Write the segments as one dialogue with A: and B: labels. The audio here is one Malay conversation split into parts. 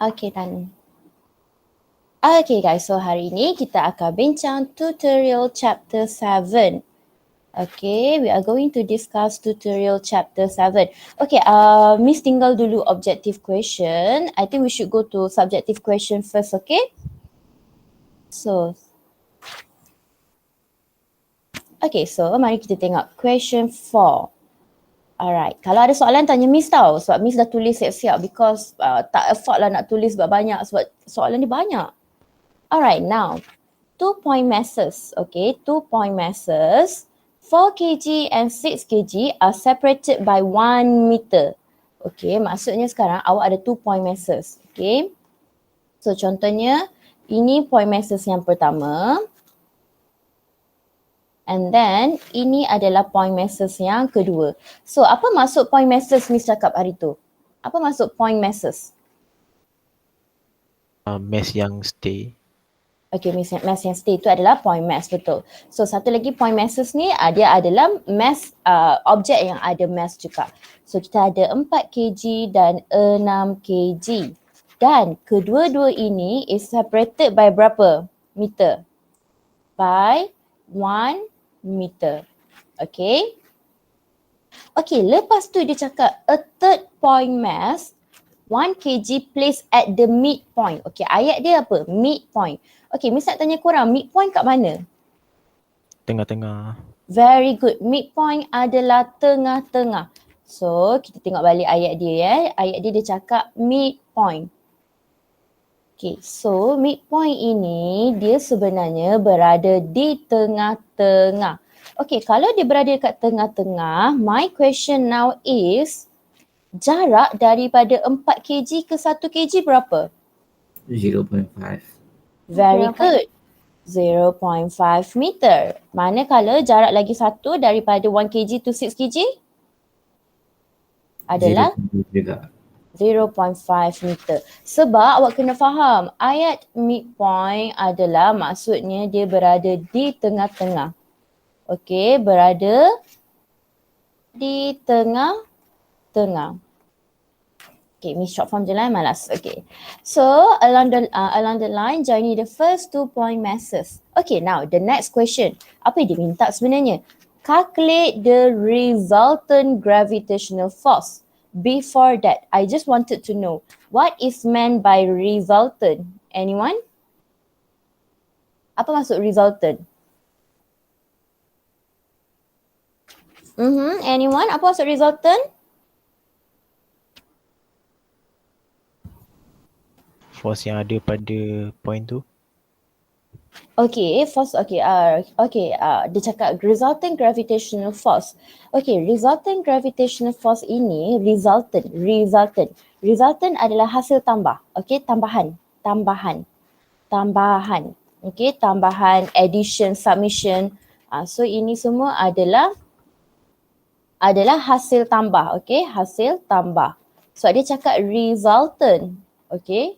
A: Okay, done. Okay guys, so hari ini kita akan bincang tutorial chapter 7. Okay, we are going to discuss tutorial chapter 7. Okay, Miss tinggal dulu objective question. I think we should go to subjective question first, okay? So, okay, so mari kita tengok question 4. Alright, kalau ada soalan tanya Miss tau, sebab Miss dah tulis siap-siap because tak afford lah nak tulis banyak sebab soalan ni banyak. Alright, now 2-point masses, okay, 2-point masses, 4 kg and 6 kg are separated by 1 meter. Okay, maksudnya sekarang awak ada 2-point masses, okay. So contohnya, ini point masses yang pertama. And then, ini adalah point masses yang kedua. So, apa maksud point masses Miss cakap hari tu? Apa maksud point masses?
B: Mass yang stay.
A: Okay, mass yang stay itu adalah point mass, betul. So, satu lagi point masses ni, dia adalah mass, objek yang ada mass juga. So, kita ada 4 kg dan 6 kg. Dan kedua-dua ini is separated by berapa meter? By 1 meter. Okay. Okay, lepas tu dia cakap a third point mass 1 kg placed at the midpoint. Okay, ayat dia apa? Midpoint. Okay, Miss nak tanya korang, midpoint kat mana?
B: Tengah-tengah.
A: Very good. Midpoint adalah tengah-tengah. So, kita tengok balik ayat dia ya. Ayat dia cakap midpoint. Okay, so midpoint ini dia sebenarnya berada di tengah-tengah. Okay, kalau dia berada kat tengah-tengah, my question now is jarak daripada 4 kg ke 1 kg berapa?
C: 0.5.
A: Very good. 0.5 meter. Manakala jarak lagi satu daripada 1 kg to 6 kg adalah 0.5 meter. Sebab awak kena faham, ayat midpoint adalah maksudnya dia berada di tengah-tengah. Okey, berada di tengah-tengah. Okay, Miss short form je lah, malas. Okay. So, along the line, join the first 2-point masses. Okay, now the next question. Apa yang dia minta sebenarnya? Calculate the resultant gravitational force. Before that, I just wanted to know what is meant by resultant. Anyone? Apa maksud resultant? Anyone? Apa maksud resultant?
B: Force yang ada pada point tu.
A: Okay, force, dia cakap resultant gravitational force. Okay, resultant gravitational force ini resultant adalah hasil tambah. Okay, tambahan. Okay, tambahan, addition, submission. So ini semua adalah hasil tambah. Okay, hasil tambah. So dia cakap resultant. Okay.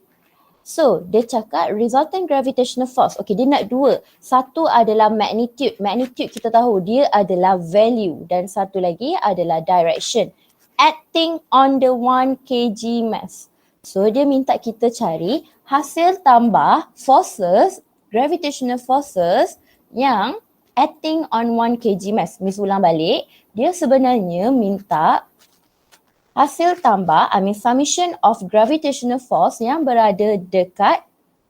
A: So, dia cakap resultant gravitational force. Okay, dia nak dua. Satu adalah magnitude. Magnitude kita tahu dia adalah value. Dan satu lagi adalah direction. Acting on the 1 kg mass. So, dia minta kita cari hasil tambah forces, gravitational forces yang acting on 1 kg mass. Miss ulang balik. Dia sebenarnya minta hasil tambah, summation of gravitational force yang berada dekat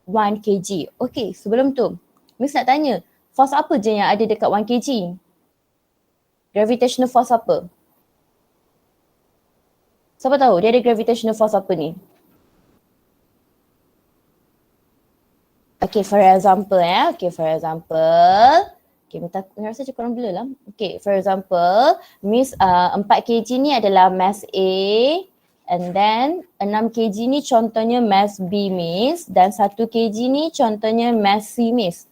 A: 1 kg. Okay, sebelum tu, Miss nak tanya, force apa je yang ada dekat 1 kg? Gravitational force apa? Siapa tahu dia ada gravitational force apa ni? Okay, for example okay, minta rasa macam korang blur lah. Okay, for example, Miss 4 kg ni adalah mass A and then 6 kg ni contohnya mass B Miss dan 1 kg ni contohnya mass C Miss.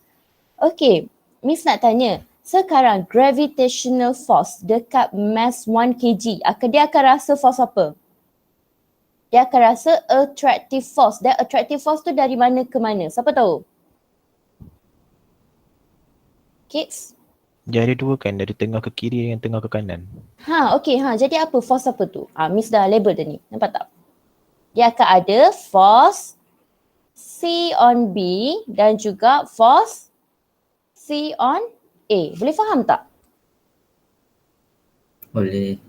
A: Okay, Miss nak tanya, sekarang gravitational force dekat mass 1 kg, dia akan rasa force apa? Dia akan rasa attractive force. Dan attractive force tu dari mana ke mana? Siapa tahu? Kids?
B: Dia ada dua kan, dari tengah ke kiri dengan tengah ke kanan.
A: Okay, jadi apa force apa tu? Miss dah label dah ni, nampak tak? dia akan ada force C on B dan juga force C on A. Boleh faham tak?
C: Boleh.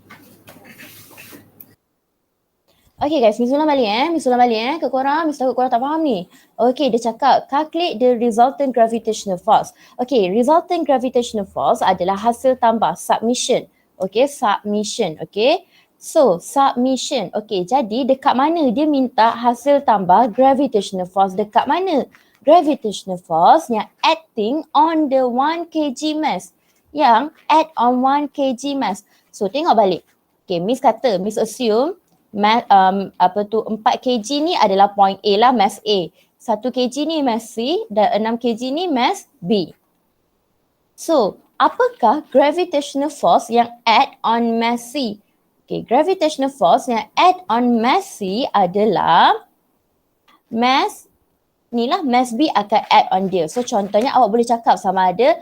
A: Okay guys, Miss ulang balik ke korang. Miss takut korang tak faham ni. Okay, dia cakap calculate the resultant gravitational force. Okay, resultant gravitational force adalah hasil tambah submission. Okay, submission. Okay, so submission. Okay, jadi dekat mana dia minta hasil tambah gravitational force? Dekat mana? Gravitational force yang acting on the 1 kg mass. Yang act on 1 kg mass. So tengok balik. Okay, Miss kata, Miss assume 4 kg ni adalah point A lah, mass A. 1 kg ni mass C dan 6 kg ni mass B. So, apakah gravitational force yang act on mass C? Okay, gravitational force yang act on mass C adalah mass B akan add on dia. So contohnya awak boleh cakap sama ada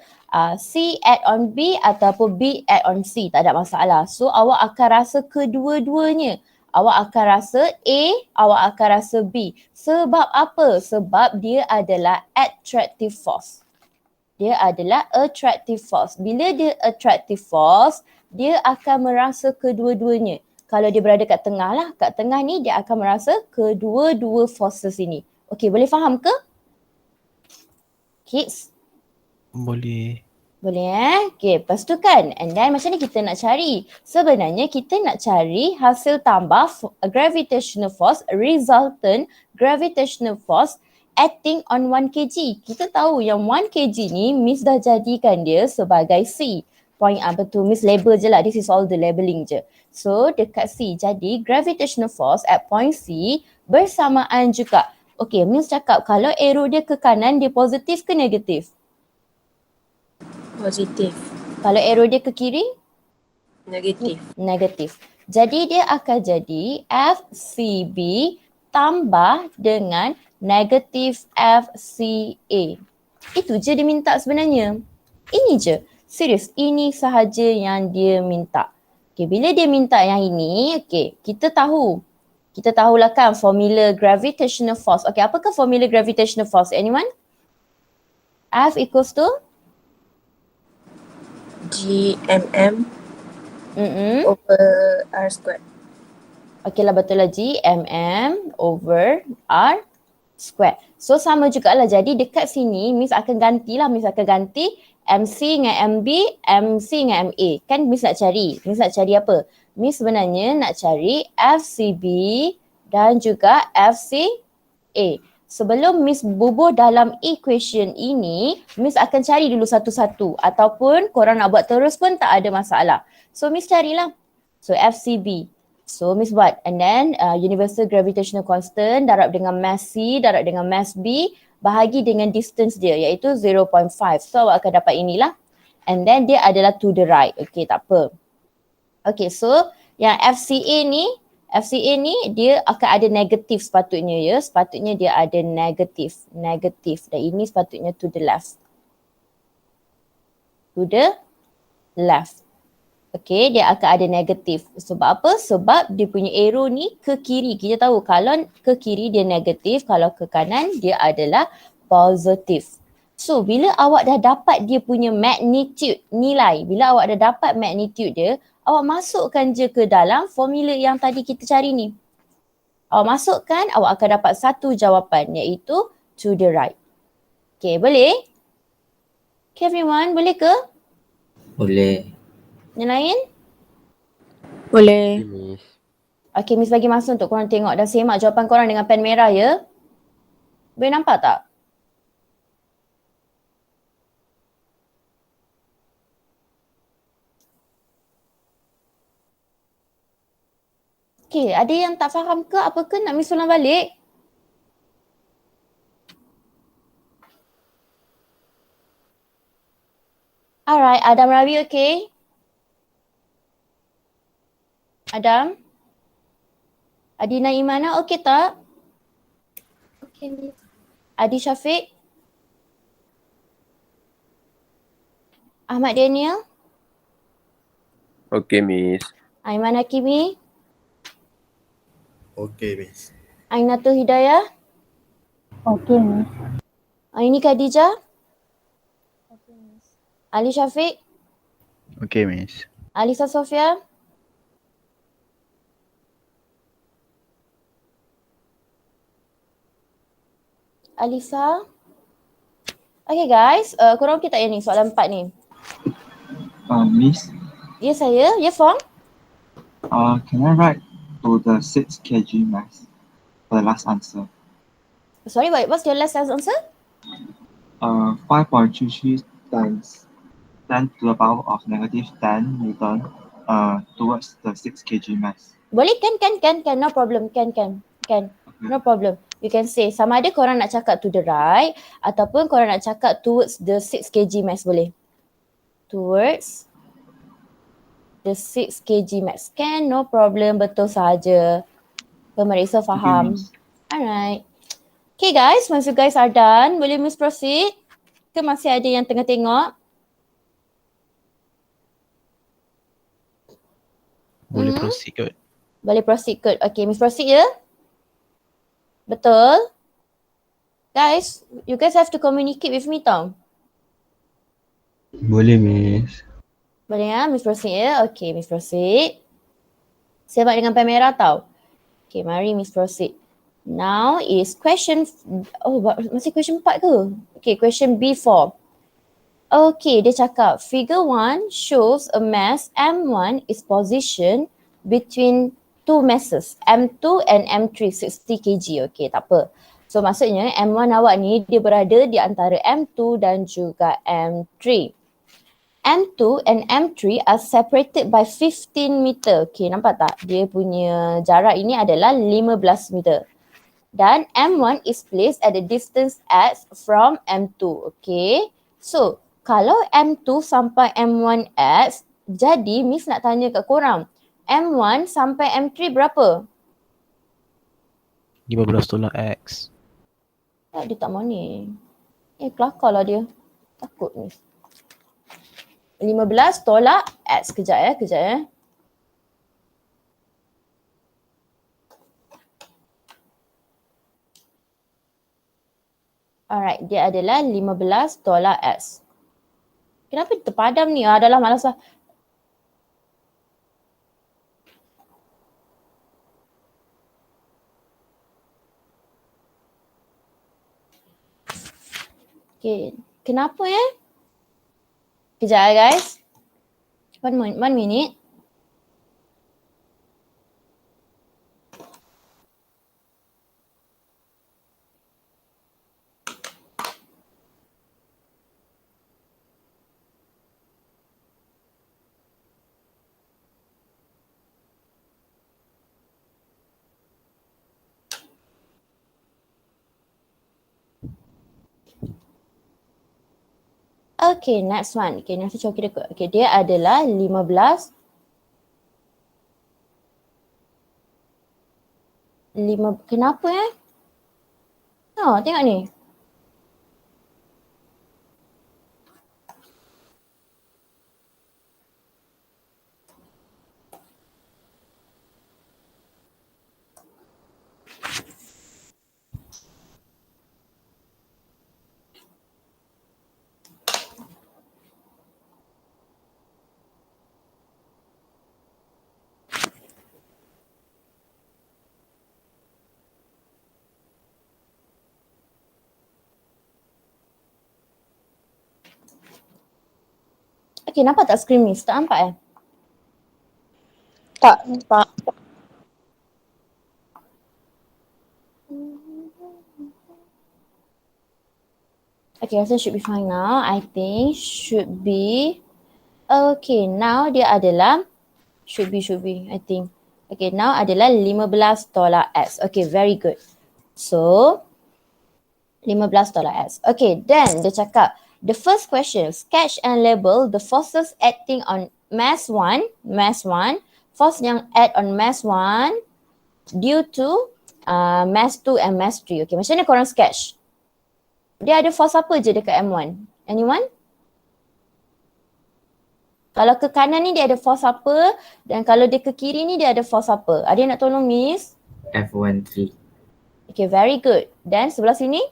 A: C add on B ataupun B add on C, tak ada masalah. So awak akan rasa kedua-duanya. Awak akan rasa A, awak akan rasa B. Sebab apa? Sebab dia adalah attractive force. Dia adalah attractive force. Bila dia attractive force, dia akan merasa kedua-duanya. Kalau dia berada kat tengah lah, kat tengah ni dia akan merasa kedua-dua forces ini. Okey, boleh faham ke? Kids?
B: Boleh.
A: Boleh Okay, lepas tu kan, and then macam ni kita nak cari. Sebenarnya kita nak cari hasil tambah gravitational force, resultant gravitational force acting on 1 kg. Kita tahu yang 1 kg ni Miss dah jadikan dia sebagai C. Point apa tu, Miss label je lah. This is all the labeling je. So dekat C. Jadi gravitational force at point C bersamaan juga. Okay, Miss cakap kalau arrow dia ke kanan, dia positif ke negatif?
D: Positif.
A: Kalau arrow dia ke kiri?
D: Negatif.
A: Negatif. Jadi dia akan jadi FCB tambah dengan negatif FCA. Itu je dia minta sebenarnya. Ini je. Serius, ini sahaja yang dia minta. Okay, bila dia minta yang ini, okay, kita tahu. Kita tahulah kan formula gravitational force. Okay, apakah formula gravitational force? Anyone? F equals to?
D: GMM over R squared.
A: Okay lah, betul lah, GMM over R squared. So sama jugalah. Jadi dekat sini Miss akan gantilah. Miss akan ganti MC dengan MB, MC dengan MA. Kan Miss nak cari. Miss nak cari apa? Miss sebenarnya nak cari FCB dan juga FCA. Sebelum Miss bubuh dalam equation ini, Miss akan cari dulu satu-satu. Ataupun korang nak buat terus pun tak ada masalah. So Miss carilah. So FCB. So Miss buat. And then universal gravitational constant darab dengan mass C, darab dengan mass B, bahagi dengan distance dia iaitu 0.5. So awak akan dapat inilah. And then dia adalah to the right. Okay, tak apa. Okay, so yang FCA ni dia akan ada negatif sepatutnya ya. Sepatutnya dia ada negatif. Dan ini sepatutnya to the left. To the left. Okay, dia akan ada negatif. Sebab apa? Sebab dia punya arrow ni ke kiri. Kita tahu kalau ke kiri dia negatif, kalau ke kanan dia adalah positif. So, bila awak dah dapat dia punya magnitude nilai, bila awak dah dapat magnitude dia, awak masukkan je ke dalam formula yang tadi kita cari ni. Awak masukkan, awak akan dapat satu jawapan iaitu to the right. Okay, boleh? Okay everyone, boleh ke?
C: Boleh.
A: Yang lain?
D: Boleh.
E: Miss.
A: Okay, Miss bagi masa untuk korang tengok dan semak jawapan korang dengan pen merah ya. Boleh nampak tak? Okay, ada yang tak faham ke apa ke nak Miss ulang balik? Alright, Adam Rawi okay? Adam? Adina Imana okay tak?
D: Okay, Miss.
A: Adi Syafiq? Ahmad Daniel?
E: Okay, Miss.
A: Aiman Hakimi?
F: Okey, Miss.
A: Ainatul Hidayah.
E: Okay, Miss.
A: Aini Khadijah.
E: Okay, Miss.
A: Ali Syafiq.
B: Okay, Miss.
A: Alisa Sofia. Alisa. Okay guys, korang okey tak yang ni soalan 4 ni?
F: Miss,
A: Ya saya, ya Fong.
F: can I write to the 6 kg mass for the last answer?
A: Sorry, what's your last answer?
F: 5.33 times 10 to the power of negative 10 Newton towards the 6 kg mass.
A: Boleh kan, no problem, kan. No problem. You can say sama ada korang nak cakap to the right ataupun korang nak cakap towards the 6 kg mass boleh. Towards the 6 kg mass. Can, no problem, betul sahaja. Pemeriksa faham.
F: Miss.
A: Alright. Okay guys, once you guys are done, boleh Miss proceed? Ke masih ada yang tengah tengok?
B: Boleh proceed kot.
A: Boleh proceed kot. Okay, Miss proceed ya? Betul? Guys, you guys have to communicate with me tau.
G: Boleh, Miss.
A: Boleh ya? Miss proceed ya? Okay, Miss proceed. Sebab dengan pen merah tau. Okay, mari Miss proceed. Now is question, masih question 4 ke? Okay, question B4. Okay, dia cakap figure 1 shows a mass M1 is positioned between two masses, M2 and M3, 60 kg. Okay, tak apa. So maksudnya M1 awak ni dia berada di antara M2 dan juga M3. M2 and M3 are separated by 15 meter. Okay, nampak tak? Dia punya jarak ini adalah 15 meter. Dan M1 is placed at the distance x from M2. Okay. So, kalau M2 sampai M1x, jadi Miss nak tanya kat korang, M1 sampai M3 berapa?
B: 15 tolak X.
A: Dia tak mau ni. Kelakar lah dia. Takut Miss. 15 tolak X. Kejap ya. Alright, dia adalah 15 tolak X. Kenapa dia terpadam ni? Adalah malas lah. Okay, kenapa ya? Kejap ya guys. One minute. Okay, next one. Okay, nanti cuba kita ikut. Okay, dia adalah 15. Kenapa ya? Tengok ni. Okay, nampak tak screen ni? Tak nampak
D: Tak nampak.
A: Okay, rasa should be fine now. I think should be. Okay, now dia adalah should be, I think. Okay, now adalah 15 tolak X. Okay, very good. So, 15 tolak X. Okay, then dia cakap, the first question, sketch and label the forces acting on mass 1, force yang act on mass 1 due to mass 2 and mass 3. Okay, macam mana korang sketch? Dia ada force apa je dekat M1? Anyone? Kalau ke kanan ni dia ada force apa, dan kalau dia ke kiri ni dia ada force apa? Ada yang nak tolong Miss?
C: F13.
A: Okay, very good. Dan sebelah sini?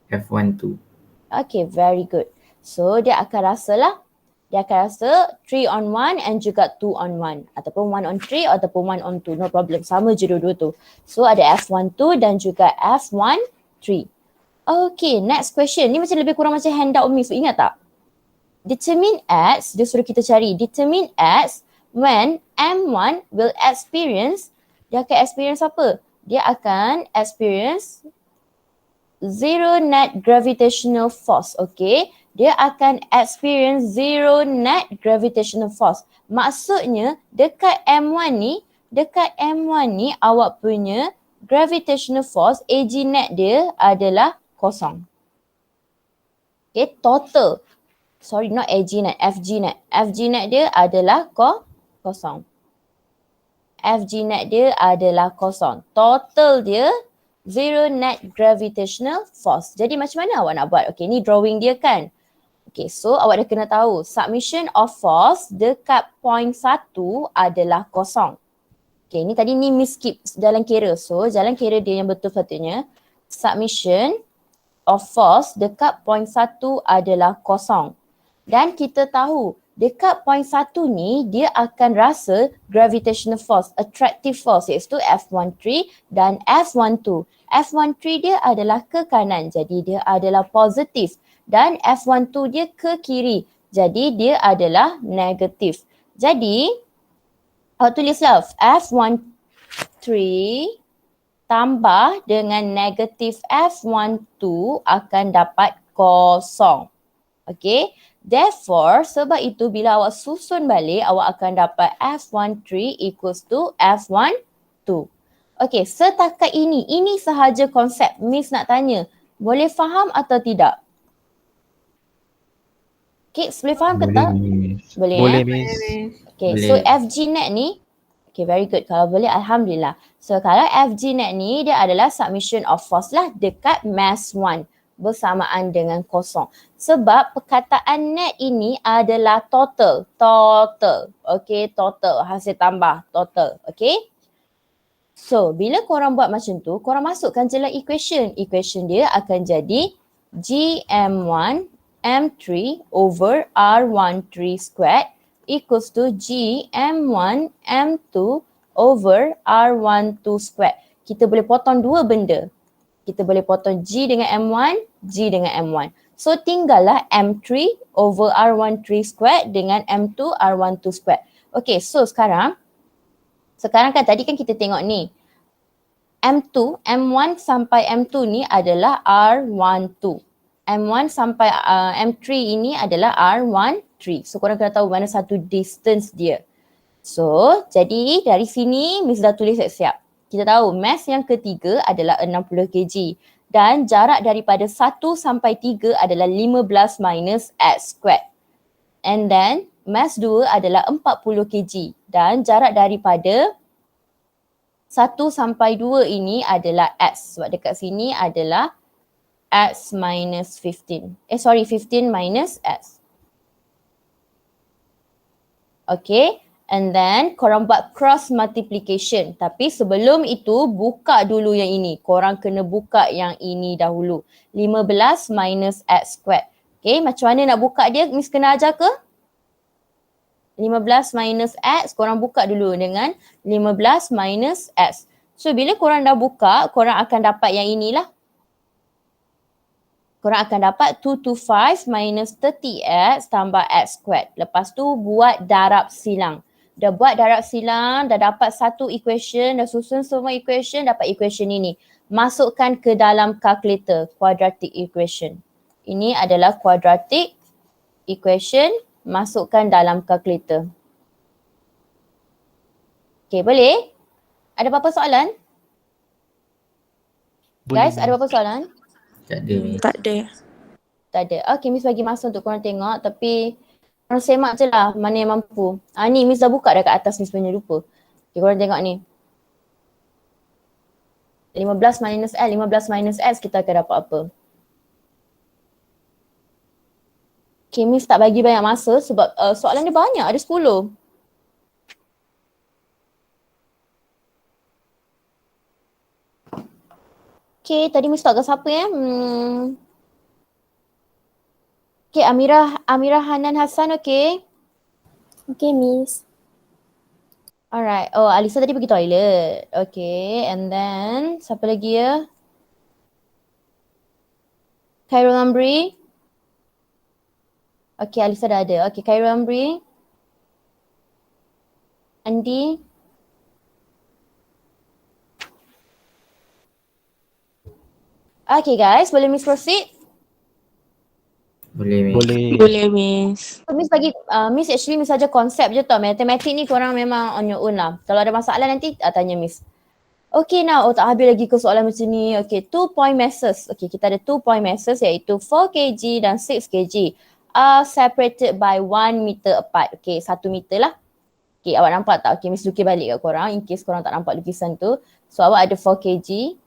C: F12.
A: Okay, very good. So dia akan rasa lah. Dia akan rasa 3 on 1 and juga 2 on 1. Ataupun 1 on 3 ataupun 1 on 2. No problem. Sama je dua-dua tu. So ada F12 dan juga F13. Okay, next question. Ni macam lebih kurang macam handout Miss. Ingat tak? Determine X, dia suruh kita cari. Determine X when M1 will experience, dia akan experience apa? Dia akan experience zero net gravitational force, okay? Dia akan experience zero net gravitational force. Maksudnya dekat M1 ni awak punya gravitational force AG net dia adalah kosong. Okay, total. Sorry, not AG net, FG net. FG net dia adalah kosong. FG net dia adalah kosong. Total dia zero net gravitational force. Jadi macam mana awak nak buat? Okay, ni drawing dia kan. Okay, so awak dah kena tahu submission of force dekat point 1 adalah kosong. Okay, ni tadi ni miss skip jalan kira. So jalan kira dia yang betul sepatutnya submission of force dekat point 1 adalah kosong. Dan kita tahu dekat point 1 ni dia akan rasa gravitational force, attractive force iaitu F13 dan F12. F13 dia adalah ke kanan jadi dia adalah positif dan F12 dia ke kiri jadi dia adalah negatif. Jadi awak tulislah F13 tambah dengan negatif F12 akan dapat kosong. Okay. Therefore, sebab itu bila awak susun balik, awak akan dapat F13 equals to F12. Okay, setakat ini sahaja konsep. Miss nak tanya, boleh faham atau tidak? Kids, boleh faham ke tak? Boleh,
B: Boleh,
A: eh?
B: Miss.
A: Okay,
C: Boleh.
A: so FG net ni, okay, very good. Kalau boleh, Alhamdulillah. So, kalau FG net ni, dia adalah submission of force lah dekat mass 1 bersamaan dengan kosong. Sebab perkataan net ini adalah total. Okay, total. Hasil tambah, total. Okay. So, bila korang buat macam tu, korang masukkan je lah equation. Equation dia akan jadi GM1 M3 over R13 squared equals to GM1 M2 over R12 squared. Kita boleh potong dua benda. Kita boleh potong G dengan M1, G dengan M1. So tinggallah M3 over R13 squared dengan M2 R12 squared. Okay, so sekarang kan tadi kan kita tengok ni. M2, M1 sampai M2 ni adalah R12. M1 sampai M3 ini adalah R13. So korang kena tahu mana satu distance dia. So jadi dari sini Miss dah tulis siap-siap. Kita tahu mass yang ketiga adalah 60 kg dan jarak daripada 1 sampai 3 adalah 15 minus x squared. And then mass 2 adalah 40 kg dan jarak daripada 1 sampai 2 ini adalah x. Sebab dekat sini adalah x minus 15. 15 minus x. Okay. And then korang buat cross multiplication. Tapi sebelum itu buka dulu yang ini. Korang kena buka yang ini dahulu. 15 minus x squared. Okay, macam mana nak buka dia? Miss kena ajar ke? 15 minus x, korang buka dulu dengan 15 minus x. So bila korang dah buka, korang akan dapat yang inilah. Korang akan dapat 225 minus 30x tambah x squared. Lepas tu buat darab silang. Dah buat darab silang, dah dapat satu equation, dah susun semua equation, dapat equation ini. Masukkan ke dalam calculator, quadratic equation. Ini adalah quadratic equation, masukkan dalam calculator. Okay, boleh? Ada apa-apa soalan?
B: Boleh,
A: Guys, ada apa-apa soalan?
C: Tak ada, Miss.
D: Tak ada.
A: Tak ada. Okay, Miss bagi masa untuk korang tengok tapi korang semak je lah mana yang mampu. Ni Miss dah buka dah kat atas ni sebenarnya lupa. Okay, korang tengok ni. 15 minus X kita akan dapat apa? Okay, Miss tak bagi banyak masa sebab soalan dia banyak, ada 10. Okay, tadi Miss tak ke siapa ya? Okay, Amirah Hanan Hassan, okay.
D: Okay, Miss.
A: Alright. Oh, Alisa tadi pergi toilet. Okay, and then siapa lagi ya? Khairul Amri. Okay, Alisa dah ada. Okay, Khairul Amri. Andi. Okay guys, boleh Miss proceed?
C: Boleh, Miss.
B: Boleh.
D: Boleh, Miss.
A: Miss bagi, Miss actually Miss saja konsep je tau. Matematik ni korang memang on your own lah. Kalau ada masalah nanti tanya Miss. Okay now, tak habis lagi ke soalan macam ni. Okay, 2 point masses. Okay, kita ada 2 point masses iaitu 4 kg dan 6 kg are separated by 1 meter apart. Okay, 1 meter lah. Okay, awak nampak tak? Okay, Miss lukis balik kat korang in case korang tak nampak lukisan tu. So, awak ada 4 kg.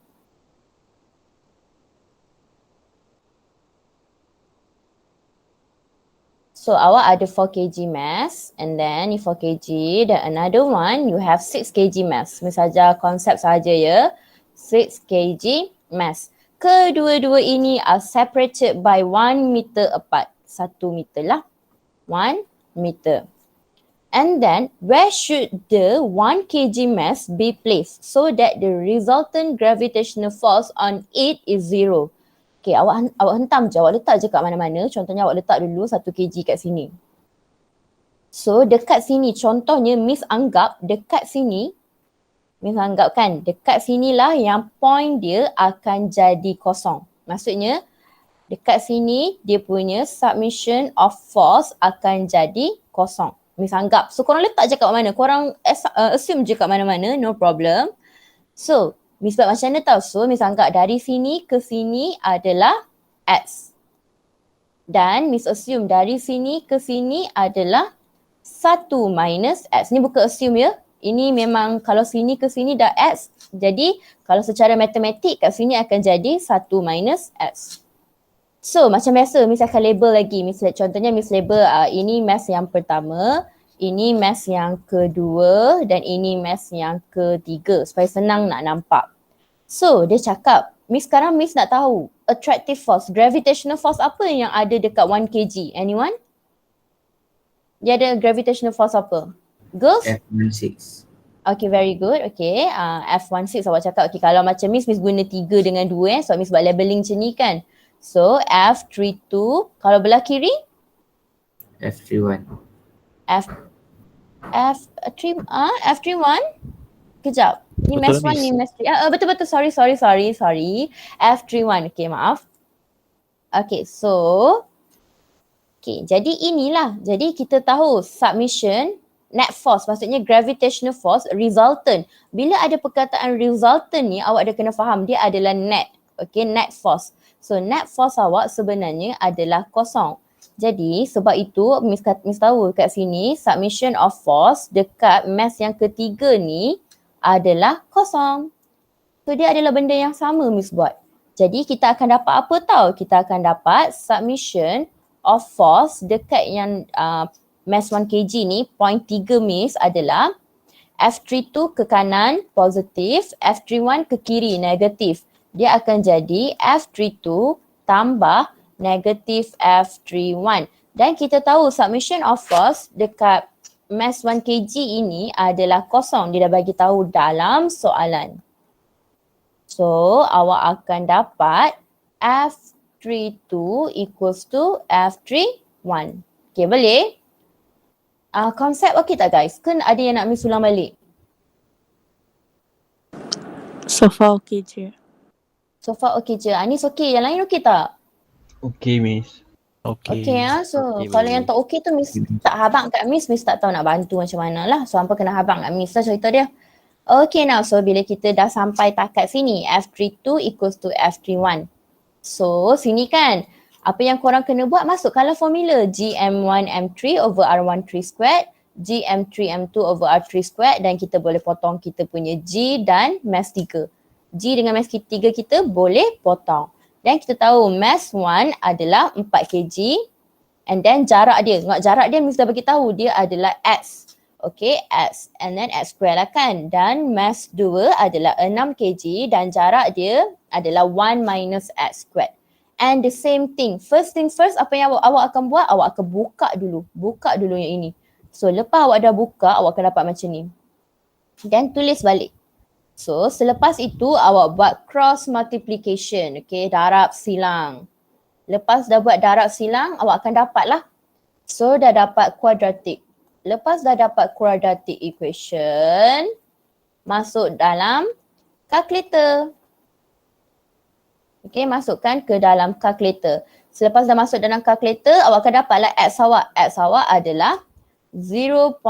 A: So, awak ada 4 kg mass and then ni 4 kg dan another one you have 6 kg mass. Miss saja konsep saja ya. 6 kg mass. Kedua-dua ini are separated by 1 meter apart. 1 meter lah. 1 meter. And then where should the 1 kg mass be placed so that the resultant gravitational force on it is 0? Okay, awak hentam je, awak letak je kat mana-mana. Contohnya awak letak dulu 1 kg kat sini. So dekat sini, contohnya Miss anggap dekat sini, Miss anggap kan dekat sinilah yang point dia akan jadi kosong. Maksudnya dekat sini dia punya submission of force akan jadi kosong. Miss anggap. So korang letak je kat mana, korang assume je kat mana-mana, no problem. So Miss buat macam mana tau? So Miss anggap dari sini ke sini adalah X. Dan Miss assume dari sini ke sini adalah 1 minus X. Ni bukan assume ya. Ini memang kalau sini ke sini dah X. Jadi kalau secara matematik kat sini akan jadi 1 minus X. So macam biasa Miss akan label lagi. Contohnya Miss label ini mass yang pertama, ini mass yang kedua dan ini mass yang ketiga supaya senang nak nampak. So dia cakap, sekarang Miss nak tahu attractive force, gravitational force apa yang ada dekat 1 kg? Anyone? Dia ada gravitational force apa? Girls?
C: F16.
A: Okay, very good. Okay, F16 awak cakap. Okay, kalau macam Miss guna 3 dengan 2 so Miss buat labeling macam ni kan. So F32, kalau belah kiri?
C: F31.
A: F31? Kejap. Ni
B: Betul,
A: mass 1,
B: Miss.
A: ni mass 3. Betul-betul. Sorry. F31. Okay, maaf. Okay, so. Okay, jadi inilah. Jadi kita tahu submission, net force, maksudnya gravitational force, resultant. Bila ada perkataan resultant ni, awak dah kena faham. Dia adalah net. Okay, net force. So, net force awak sebenarnya adalah kosong. Jadi sebab itu Miss tahu kat sini submission of force dekat mass yang ketiga ni adalah kosong. So dia adalah benda yang sama Miss buat. Jadi kita akan dapat apa tau? Kita akan dapat submission of force dekat yang mass 1 kg ni, point 3 Miss adalah F32 ke kanan positif, F31 ke kiri negatif. Dia akan jadi F32 tambah negatif F31. Dan kita tahu submission of force dekat mass 1 kg ini adalah kosong. Dia dah bagi tahu dalam soalan. So awak akan dapat F32 equals to F31. Okay, boleh? Konsep okey tak guys? Kan ada yang nak Miss ulang balik?
D: So far okay je.
A: So far okey je. Anis okey, yang lain okey tak?
B: Okay, Miss.
A: Okay ya. So
G: Okay,
A: kalau
G: Miss.
A: yang tak okey tu Miss tak habang kat Miss tak tahu nak bantu macam mana lah. So hampa kena habang kat Miss lah cerita dia. Okay now, so bila kita dah sampai takat sini, F32 equals to F31. So sini kan, apa yang korang kena buat masukkanlah formula GM1M3 over R13 squared, GM3M2 over R3 squared dan kita boleh potong kita punya G dan mass 3. G dengan mass 3 kita boleh potong. Dan kita tahu mass 1 adalah 4 kg and then jarak dia, Miss dah bagi tahu dia adalah X. Okay, X. And then X square lah kan. Dan mass 2 adalah 6 kg dan jarak dia adalah 1 minus X squared. And the same thing. First thing first, apa yang awak akan buat? Awak akan buka dulu. Buka dulu yang ini. So, lepas awak dah buka, awak akan dapat macam ni. Dan tulis balik. So, selepas itu awak buat cross multiplication. Okay, darab silang. Lepas dah buat darab silang, awak akan dapat lah. So, dah dapat quadratic. Lepas dah dapat quadratic equation, masuk dalam calculator. Okay, masukkan ke dalam calculator. Selepas dah masuk dalam calculator, awak akan dapatlah X awak. X awak adalah 0.449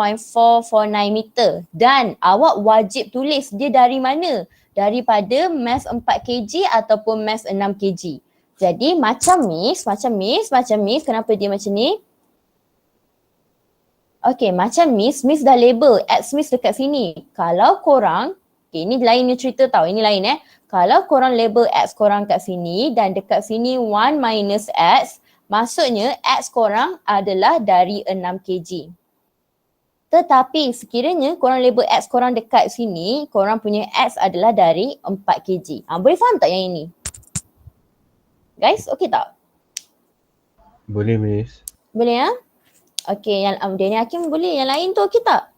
A: meter. Dan awak wajib tulis dia dari mana? Daripada mass 4 kg ataupun mass 6 kg. Jadi macam Miss, kenapa dia macam ni? Okay, macam Miss dah label X Miss dekat sini. Kalau korang, okay, ini lain ni cerita tau, ini lain Kalau korang label X korang kat sini dan dekat sini 1 minus X, maksudnya X korang adalah dari 6 kg. Tetapi sekiranya korang label X korang dekat sini, korang punya X adalah dari 4 kg. Boleh faham tak yang ini? Guys, okay tak?
B: Boleh Miss.
A: Boleh ya? Okay, yang Dani Hakim boleh. Yang lain tu okay tak?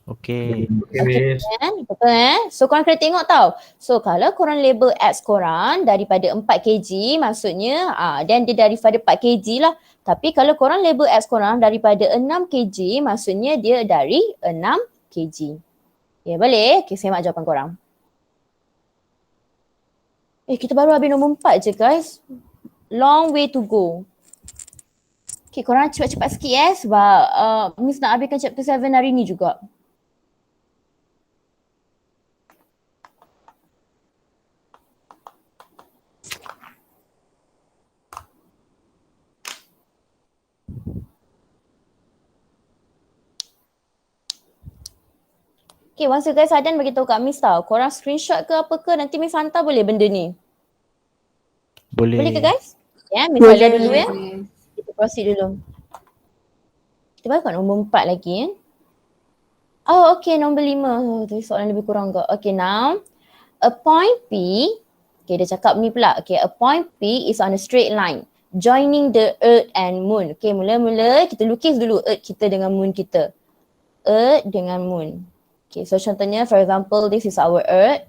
G: Okay.
A: Okay, kan? Betul So korang kena tengok tau. So kalau korang label X korang daripada 4 kg, maksudnya then dia daripada 4 kg lah. Tapi kalau korang label X korang daripada 6 kg, maksudnya dia dari 6 kg. Okay, boleh? Okay, semak jawapan korang. Kita baru habis nombor 4 je guys. Long way to go. Okay, korang cepat-cepat sikit sebab Miss nak habiskan chapter 7 hari ni juga. Okay, once you guys are done, bagi tahu kat Miss tau. Korang screenshot ke apa ke, nanti Miss hantar boleh benda ni?
G: Boleh.
A: Boleh ke guys? Ya, Miss ajar dulu ya. Kita proceed dulu. Kita baru kat nombor 4 lagi Oh, okay, nombor 5. Tu soalan lebih kurang ke. Okay, now a point P, okay, dia cakap ni pula. Okay, a point P is on a straight line joining the Earth and Moon. Okay, mula-mula kita lukis dulu Earth kita dengan Moon kita. Earth dengan Moon. Okay, so contohnya, for example, this is our Earth.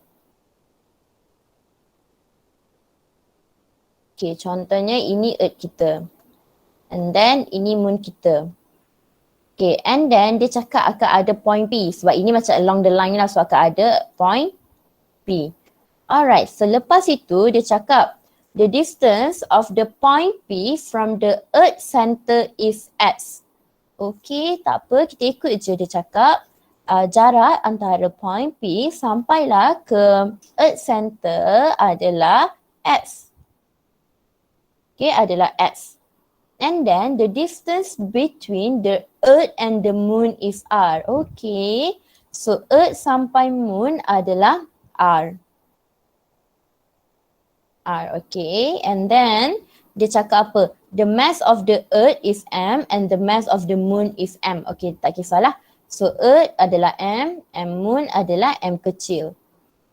A: Okay, contohnya ini Earth kita. And then ini Moon kita. Okay, and then dia cakap akan ada point P sebab ini macam along the line lah, so akan ada point P. Alright, so lepas itu dia cakap the distance of the point P from the Earth center is X. Okay, tak apa, kita ikut je dia cakap jarak antara point P sampailah ke Earth center adalah X. Okay, adalah X. And then the distance between the Earth and the Moon is R. Okay. So Earth sampai Moon adalah R. R, okay. And then dia cakap apa? The mass of the Earth is M and the mass of the Moon is M. Okay, tak kisahlah. So Earth adalah M and Moon adalah M kecil.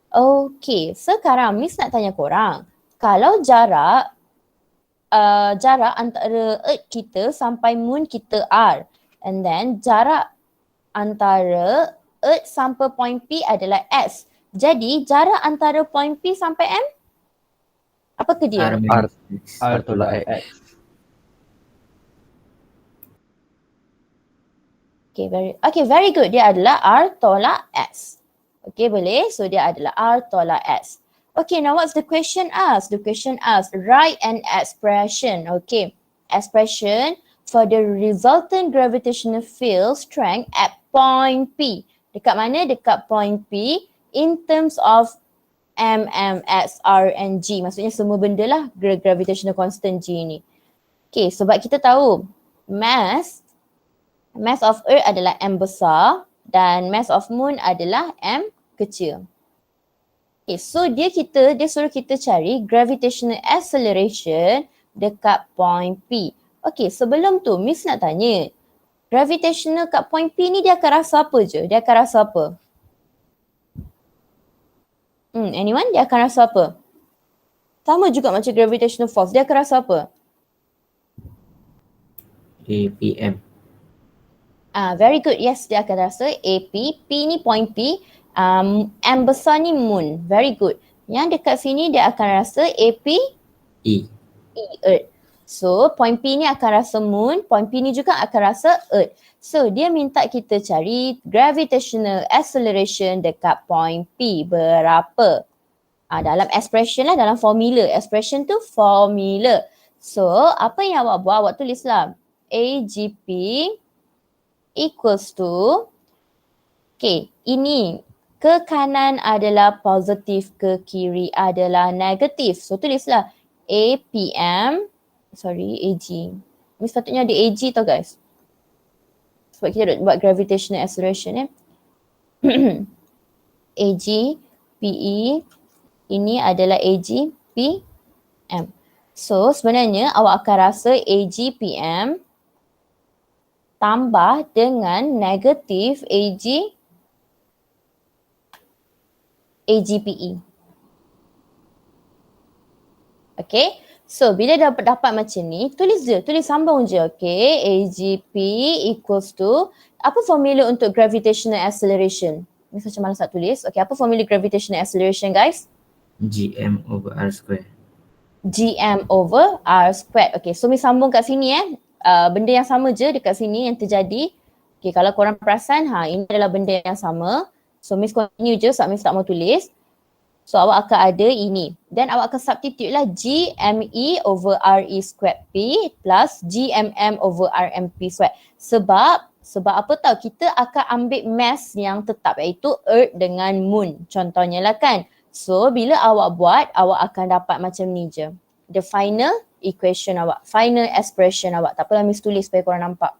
A: Okay, sekarang Miss nak tanya korang. Kalau jarak antara Earth kita sampai Moon kita R. And then jarak antara Earth sampai point P adalah S. Jadi jarak antara point P sampai M? Apa ke dia?
B: R tolak X.
A: Okay, very good. Dia adalah R tolak X. Okay, boleh. So dia adalah R tolak X. Okay, now what's the question asked? The question asked, write an expression. Okay, expression for the resultant gravitational field strength at point P. Dekat mana? Dekat point P in terms of M, X, R and G. Maksudnya semua benda lah gravitational constant G ni. Okay, sebab kita tahu mass of Earth adalah M besar dan mass of Moon adalah M kecil. Okay, so dia suruh kita cari gravitational acceleration dekat point P. Okay, sebelum tu Miss nak tanya, Gravitational kat point P ni dia akan rasa apa je? Dia akan rasa apa? Anyone? Dia akan rasa apa? Sama juga macam gravitational force. Dia akan rasa apa?
C: APM.
A: Very good. Yes, dia akan rasa AP. P ni point P. M besar ni moon. Very good. Yang dekat sini dia akan rasa AP
C: E.
A: Earth. So, point P ni akan rasa moon. Point P ni juga akan rasa Earth. So, dia minta kita cari gravitational acceleration dekat point P. Berapa? Dalam expression lah, dalam formula. Expression tu formula. So, apa yang awak buat? Awak tulislah AGP equals to, okay, ini ke kanan adalah positif, ke kiri adalah negatif. So, tulislah APM, AG. Ini sepatutnya ada AG tau guys. Sebab kita buat gravitational acceleration AG, PE, ini adalah AG, PM. So sebenarnya awak akan rasa AG, PM tambah dengan negatif AG, PE. Okay. So bila dapat macam ni, tulis sambung je. Okay. AGP equals to, apa formula untuk gravitational acceleration? Ni macam malas nak tulis. Okay, apa formula gravitational acceleration guys?
C: GM over R square.
A: GM over R squared. Okay, so Miss sambung kat sini benda yang sama je dekat sini yang terjadi. Okay, kalau korang perasan, ini adalah benda yang sama. So Miss continue je sebab Miss tak mau tulis. So awak akan ada ini. Then awak akan substitute lah GME over RE squared P plus GMM over RMP squared. Sebab apa tahu, kita akan ambil mass yang tetap iaitu Earth dengan Moon. Contohnya lah kan. So bila awak buat, awak akan dapat macam ni je. The final equation awak, final expression awak. Tak apalah Miss tulis supaya korang nampak.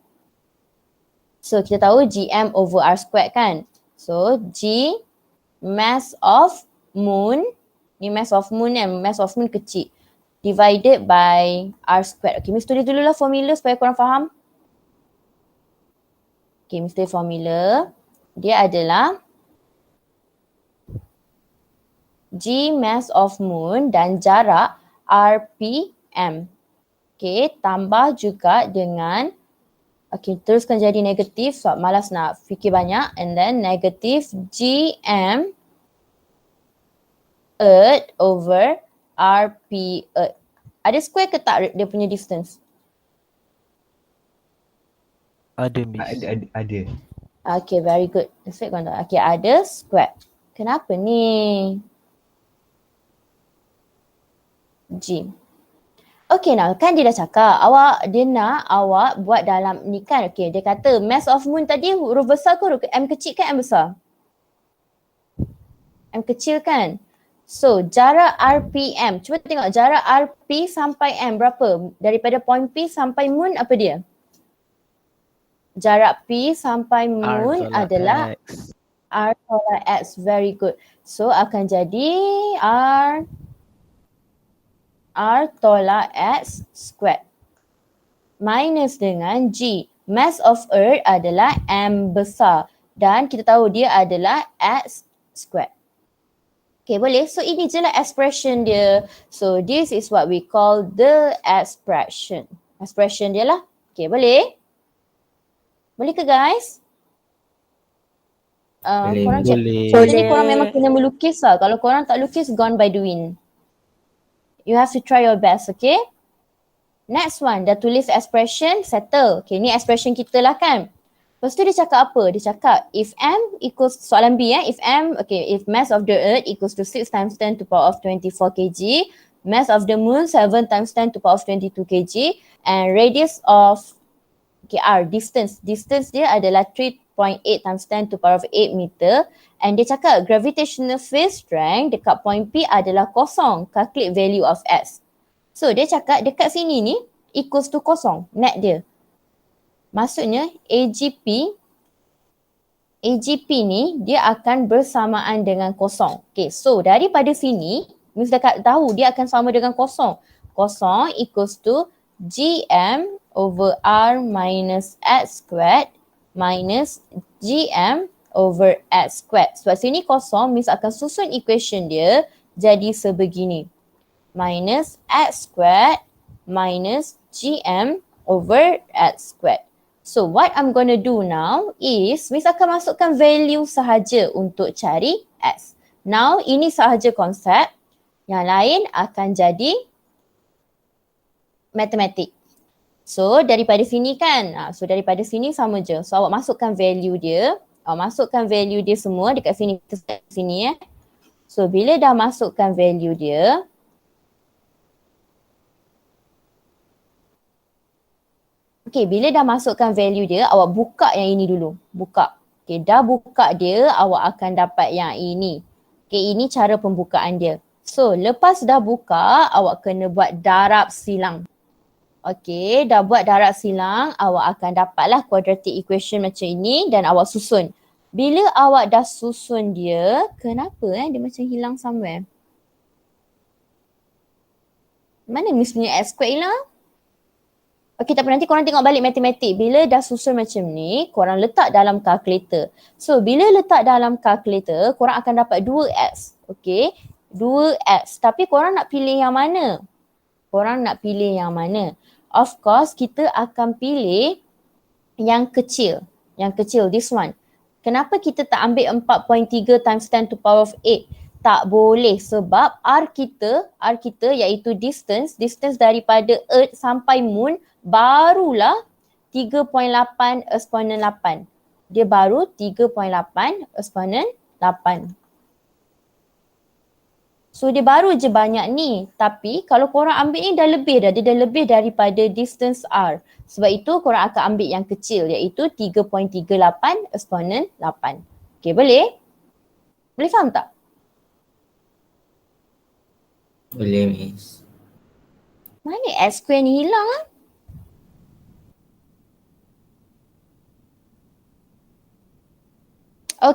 A: So kita tahu GM over R squared kan. So G mass of moon, ni mass of moon mass of moon kecil. Divided by R squared. Okay, Miss tulis dulu lah formula supaya korang faham. Okay, Miss tulis formula. Dia adalah G mass of moon dan jarak RPM. Okay, tambah juga dengan, okay, teruskan jadi negatif sebab malas nak fikir banyak. And then negatif GM Earth over RP Earth. Ada square ke tak dia punya distance?
G: Ada Miss.
B: Ada.
A: Okay, very good. Okay, ada square. Kenapa ni? G. Okay, now kan dia dah cakap dia nak awak buat dalam ni kan. Okay, dia kata mass of moon tadi huruf besar ke huruf M kecil ke M besar? M kecil kan? So jarak RPM, cuba tengok jarak RP sampai M berapa? Daripada point P sampai moon apa dia? Jarak P sampai moon adalah
G: X.
A: R tolak X. Very good. So akan jadi R tolak X squared minus dengan G. Mass of Earth adalah M besar dan kita tahu dia adalah X squared. Okay, boleh? So ini je lah expression dia. So this is what we call the expression. Expression dia lah. Okay, boleh? Boleh ke guys? Korang cek.
G: Boleh.
A: So ni korang memang kena melukis lah. Kalau korang tak lukis, gone by the wind. You have to try your best, okay? Next one, dah tulis expression, settle. Okay, ni expression kita lah kan. Lepas tu dia cakap apa? Dia cakap if M equals, soalan B if M, okay, if mass of the earth equals to 6 times 10 to the power of 24 kg, mass of the moon 7 times 10 to the power of 22 kg, and radius of, okay, R, distance dia adalah 3.8 times 10 to the power of 8 meter, and dia cakap gravitational field strength dekat point P adalah kosong. Calculate value of S. So dia cakap dekat sini ni equals to kosong, net dia. Maksudnya AGP ni dia akan bersamaan dengan kosong. Okay, so daripada sini Miss dah tahu dia akan sama dengan kosong. Kosong equals to GM over R minus X squared minus GM over X squared. Sebab sini kosong, Miss akan susun equation dia jadi sebegini. Minus X squared minus GM over X squared. So what I'm going to do now is Miss akan masukkan value sahaja untuk cari X. Now ini sahaja konsep. Yang lain akan jadi matematik. So daripada sini kan, so daripada sini sama je. So awak masukkan value dia, semua dekat sini, So bila dah masukkan value dia, bila dah masukkan value dia, awak buka yang ini dulu. Buka. Dah buka dia, awak akan dapat yang ini. Ini cara pembukaan dia. So, lepas dah buka, awak kena buat darab silang. Dah buat darab silang, awak akan dapatlah quadratic equation macam ini dan awak susun. Bila awak dah susun dia, kenapa dia macam hilang somewhere? Mana Miss punya X square hilang? Tak apa, nanti korang tengok balik matematik. Bila dah susun macam ni, korang letak dalam calculator. So, bila letak dalam calculator, korang akan dapat 2x. 2x. Tapi korang nak pilih yang mana? Of course, kita akan pilih yang kecil. This one. Kenapa kita tak ambil 4.3 times 10 to power of 8? Tak boleh sebab R kita iaitu distance daripada Earth sampai Moon barulah 3.8 exponent 8. Dia baru 3.8 exponent 8. So dia baru je banyak ni. Tapi kalau korang ambil ni dah lebih dah. Dia dah lebih daripada distance R. Sebab itu korang akan ambil yang kecil iaitu 3.38 exponent 8. Boleh? Boleh faham tak?
C: Boleh, Miss.
A: Mana X square ni hilang ah?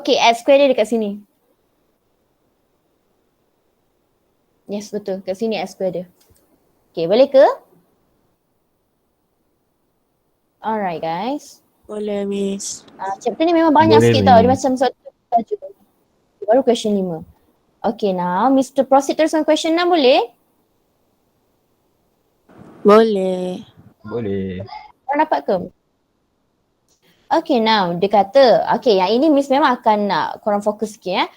A: X square dia dekat sini. Yes, betul. Kat sini X square dia. Boleh ke? Alright guys.
D: Boleh, Miss.
A: Chapter ni memang banyak
B: Boleh,
A: sikit tau. Dia
B: Miss.
A: macam satu baju. Baru question 5. Now Mr. Proceed terus dengan question 6 boleh?
D: Boleh.
B: Boleh.
A: Korang dapat ke? Now dia kata, yang ini Miss memang akan nak korang fokus sikit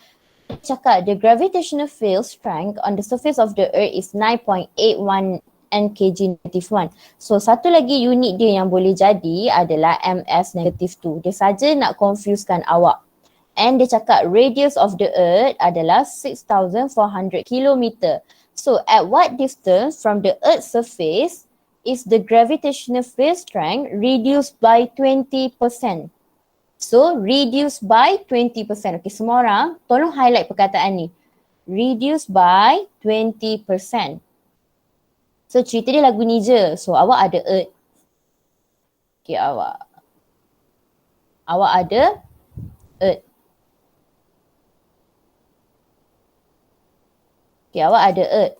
A: Cakap the gravitational field strength on the surface of the earth is 9.81 nkg-1. So satu lagi unit dia yang boleh jadi adalah ms-2. Dia saja nak confusekan awak. And dia cakap radius of the earth adalah 6,400 km. So at what distance from the earth's surface is the gravitational field strength reduced by 20%? So reduced by 20%. Semua orang tolong highlight perkataan ni. Reduced by 20%. So cerita dia lagu ni je. So awak ada earth. Awak ada earth. Awak ada earth.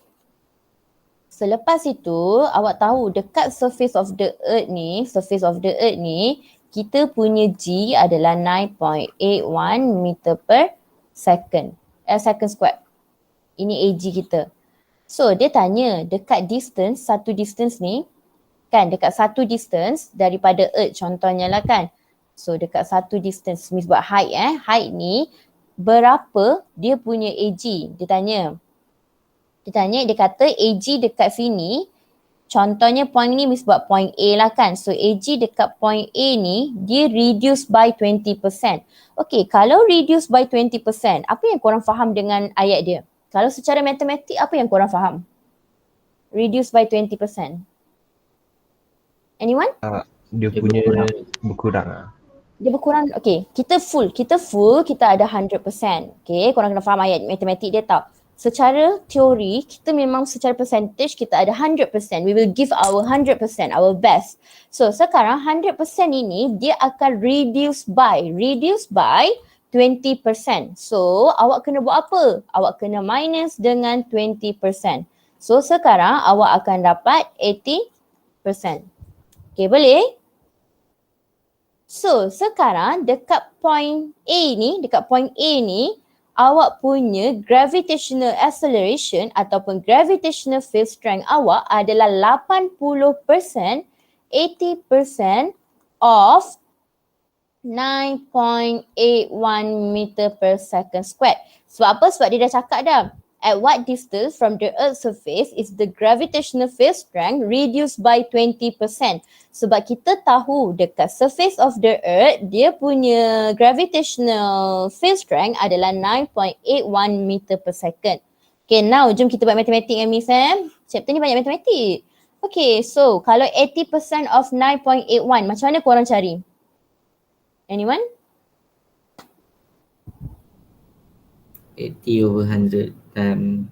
A: Selepas itu awak tahu dekat surface of the earth ni, kita punya G adalah 9.81 meter per second. Second square. Ini AG kita. So dia tanya dekat distance, satu distance ni, dekat satu distance daripada Earth contohnya lah kan. So dekat satu distance, Miss buat height height ni berapa dia punya AG. Dia kata AG dekat sini, contohnya point ni Miss buat point A lah kan. So AG dekat point A ni dia reduce by 20%. Kalau reduce by 20%, apa yang korang faham dengan ayat dia? Kalau secara matematik apa yang korang faham? Reduce by 20%. Anyone?
B: Dia punya berkurang.
A: Dia berkurang. Kita full, kita ada 100%. Korang kena faham ayat matematik dia tau. Secara teori, kita memang secara percentage kita ada 100%. We will give our 100%, our best. So sekarang 100% ini dia akan reduce by 20%. So awak kena buat apa? Awak kena minus dengan 20%. So sekarang awak akan dapat 80%. Okay, boleh? So, sekarang dekat point A ni, awak punya gravitational acceleration ataupun gravitational field strength awak adalah 80%, 80% of 9.81 meter per second squared. Sebab apa? Sebab dia dah cakap dah. At what distance from the Earth's surface is the gravitational field strength reduced by 20%. Sebab kita tahu dekat surface of the Earth, dia punya gravitational field strength adalah 9.81 meter per second. Okay, now jom kita buat matematik dengan Miss Chapter ni banyak matematik. Okay, so kalau 80% of 9.81, macam mana korang cari? Anyone?
C: 80 over 100 times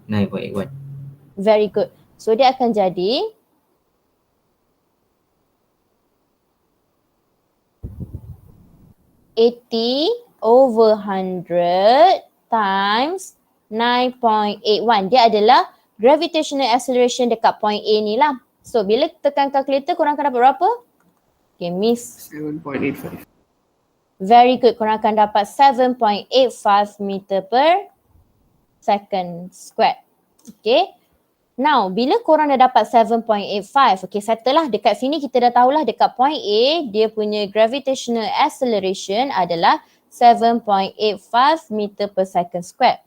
C: 9.81.
A: Very good. So dia akan jadi 80 over 100 times 9.81. Dia adalah gravitational acceleration dekat point A ni lah. So bila tekan kalkulator korang akan dapat berapa? Okay, Miss.
H: 7.85.
A: Very good. Korang akan dapat 7.85 meter per second squared. Okay. Now, bila korang dah dapat 7.85, okay, settle lah. Dekat sini kita dah tahulah dekat point A, dia punya gravitational acceleration adalah 7.85 meter per second squared.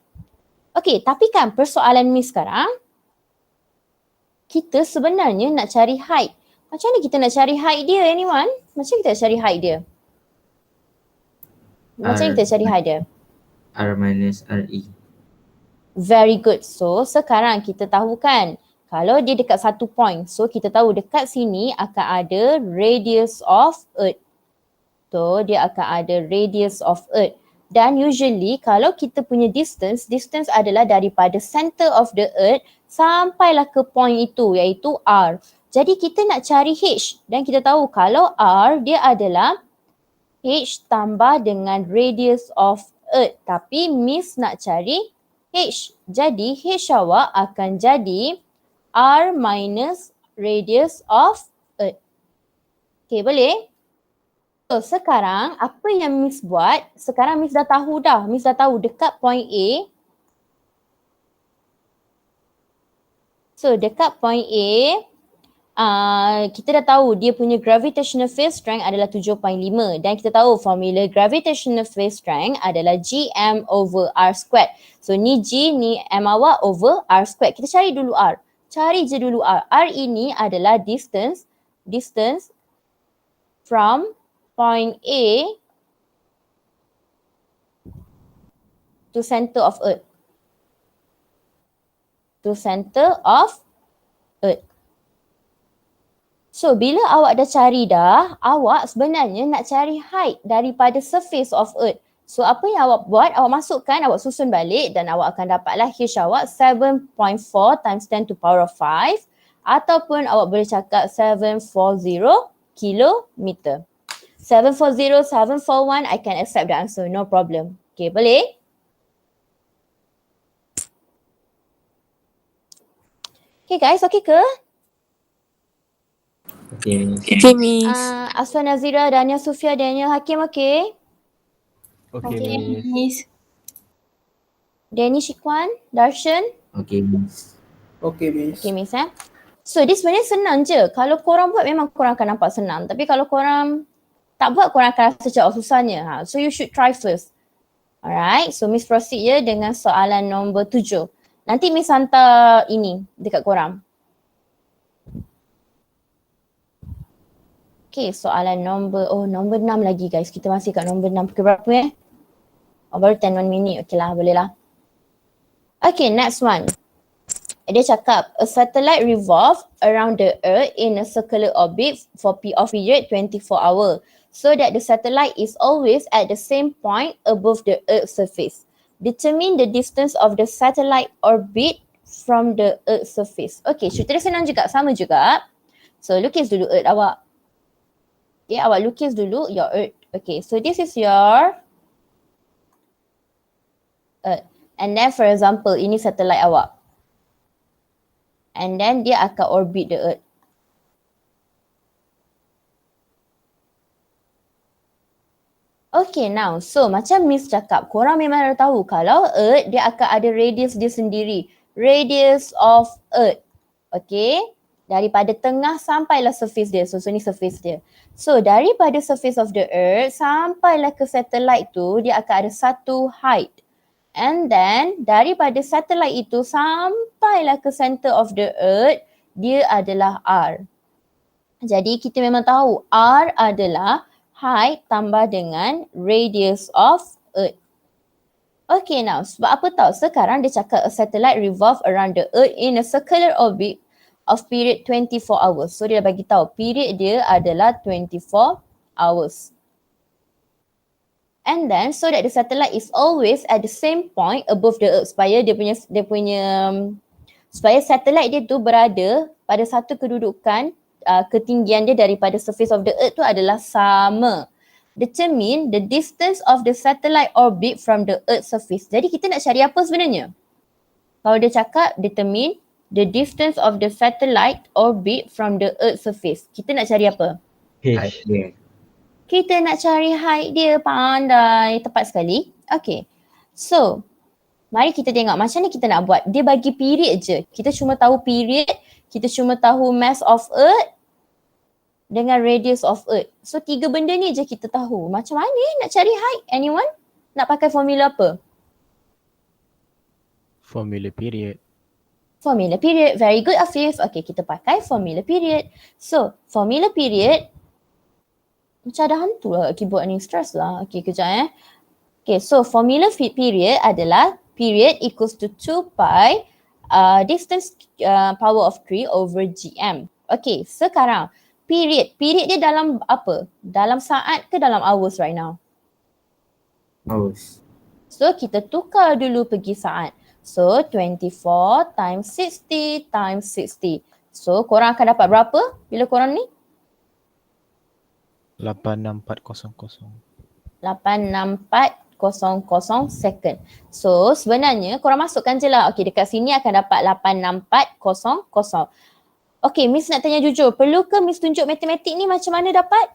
A: Okay, tapi kan persoalan Miss sekarang, kita sebenarnya nak cari height. Macam mana kita nak cari height dia, anyone? Macam kita nak cari height dia? Macam kita cari height dia?
C: R minus RE.
A: Very good. So sekarang kita tahu kan kalau dia dekat satu point, so kita tahu dekat sini akan ada radius of Earth. So dia akan ada radius of Earth. Dan usually kalau kita punya distance adalah daripada center of the Earth sampailah ke point itu iaitu R. Jadi kita nak cari H dan kita tahu kalau R dia adalah H tambah dengan radius of Earth. Tapi Miss nak cari H. Jadi H awak akan jadi R minus radius of Earth. Okay, boleh? So sekarang apa yang Miss buat? Sekarang Miss dah tahu dah. Miss dah tahu dekat point A. So dekat point A, kita dah tahu dia punya gravitational field strength adalah 7.5 dan kita tahu formula gravitational field strength adalah Gm over R squared. So ni G, ni M awak over R squared. Kita cari dulu R. Cari je dulu R. R ini adalah distance from point A to center of Earth. To center of Earth. So bila awak dah cari dah, awak sebenarnya nak cari height daripada surface of Earth. So apa yang awak buat, awak masukkan, awak susun balik dan awak akan dapatlah H awak 7.4 times 10 to power of 5 ataupun awak boleh cakap 740 kilometer. 740, 741, I can accept the answer, no problem. Okay, boleh? Okay guys, okay ke?
C: Okay, Miss.
D: Okay, Miss.
A: Aswan Nazira, Dania Sufia, Daniel Hakim, okay?
B: Okay, Miss.
A: Danny Shikwan, Darshan.
C: Okay, Miss.
H: Okay, Miss.
A: Okay, Miss So, dia sebenarnya senang je. Kalau korang buat memang korang akan nampak senang. Tapi kalau korang tak buat, korang akan rasa macam susahnya. So, you should try first. Alright, so Miss proceed je dengan soalan nombor 7. Nanti Miss hantar ini dekat korang. Okay, soalan nombor 6 lagi guys. Kita masih kat nombor 6. Pukul berapa baru 10 minit. Okay lah, boleh lah. Okay, next one. Dia cakap, a satellite revolve around the Earth in a circular orbit for period 24 hours so that the satellite is always at the same point above the Earth's surface. Determine the distance of the satellite orbit from the Earth's surface. Okay, cerita dia senang juga, sama juga. So, lukis dulu Earth awak. Okay, awak lukis dulu your Earth. Okay, so this is your Earth. And then for example, ini satellite awak. And then dia akan orbit the Earth. Okay, now, so macam Miss cakap, korang memang dah tahu kalau Earth dia akan ada radius dia sendiri. Radius of Earth. Okay, daripada tengah sampailah surface dia. So ni surface dia. So daripada surface of the Earth sampailah ke satellite tu, dia akan ada satu height. And then daripada satellite itu sampailah ke center of the Earth, dia adalah R. Jadi kita memang tahu R adalah height tambah dengan radius of Earth. Okay, now sebab apa tahu sekarang dia cakap a satellite revolve around the Earth in a circular orbit of period 24 hours. So dia dah bagi tahu period dia adalah 24 hours. And then so that the satellite is always at the same point above the Earth supaya supaya satellite dia tu berada pada satu kedudukan ketinggian dia daripada surface of the Earth tu adalah sama. Determine the distance of the satellite orbit from the Earth surface. Jadi kita nak cari apa sebenarnya? Kalau dia cakap determine the distance of the satellite orbit from the Earth surface. Kita nak cari apa?
C: Height dia.
A: Kita nak cari height dia, pandai, tepat sekali. Okay, so mari kita tengok macam ni kita nak buat. Dia bagi period je. Kita cuma tahu period, kita cuma tahu mass of Earth dengan radius of Earth. So 3 benda ni je kita tahu. Macam mana nak cari height? Anyone? Nak pakai formula apa?
G: Formula period.
A: Formula period. Very good, Afif. Okay, kita pakai formula period. So, formula period macam ada hantu lah keyboard ni. Stress lah. Okay, kejap Okay, so formula period adalah period equals to 2 pi distance power of 3 over gm. Okay, sekarang period. Period dia dalam apa? Dalam saat ke dalam hours right now?
C: Hours.
A: So kita tukar dulu pergi saat. So 24 times 60 times 60. So korang akan dapat berapa bila korang ni?
G: 86400.
A: 86400 second. So sebenarnya korang masukkan je lah. Okay, dekat sini akan dapat 86400. Okay, Miss nak tanya jujur. Perlu ke Miss tunjuk matematik ni macam mana dapat?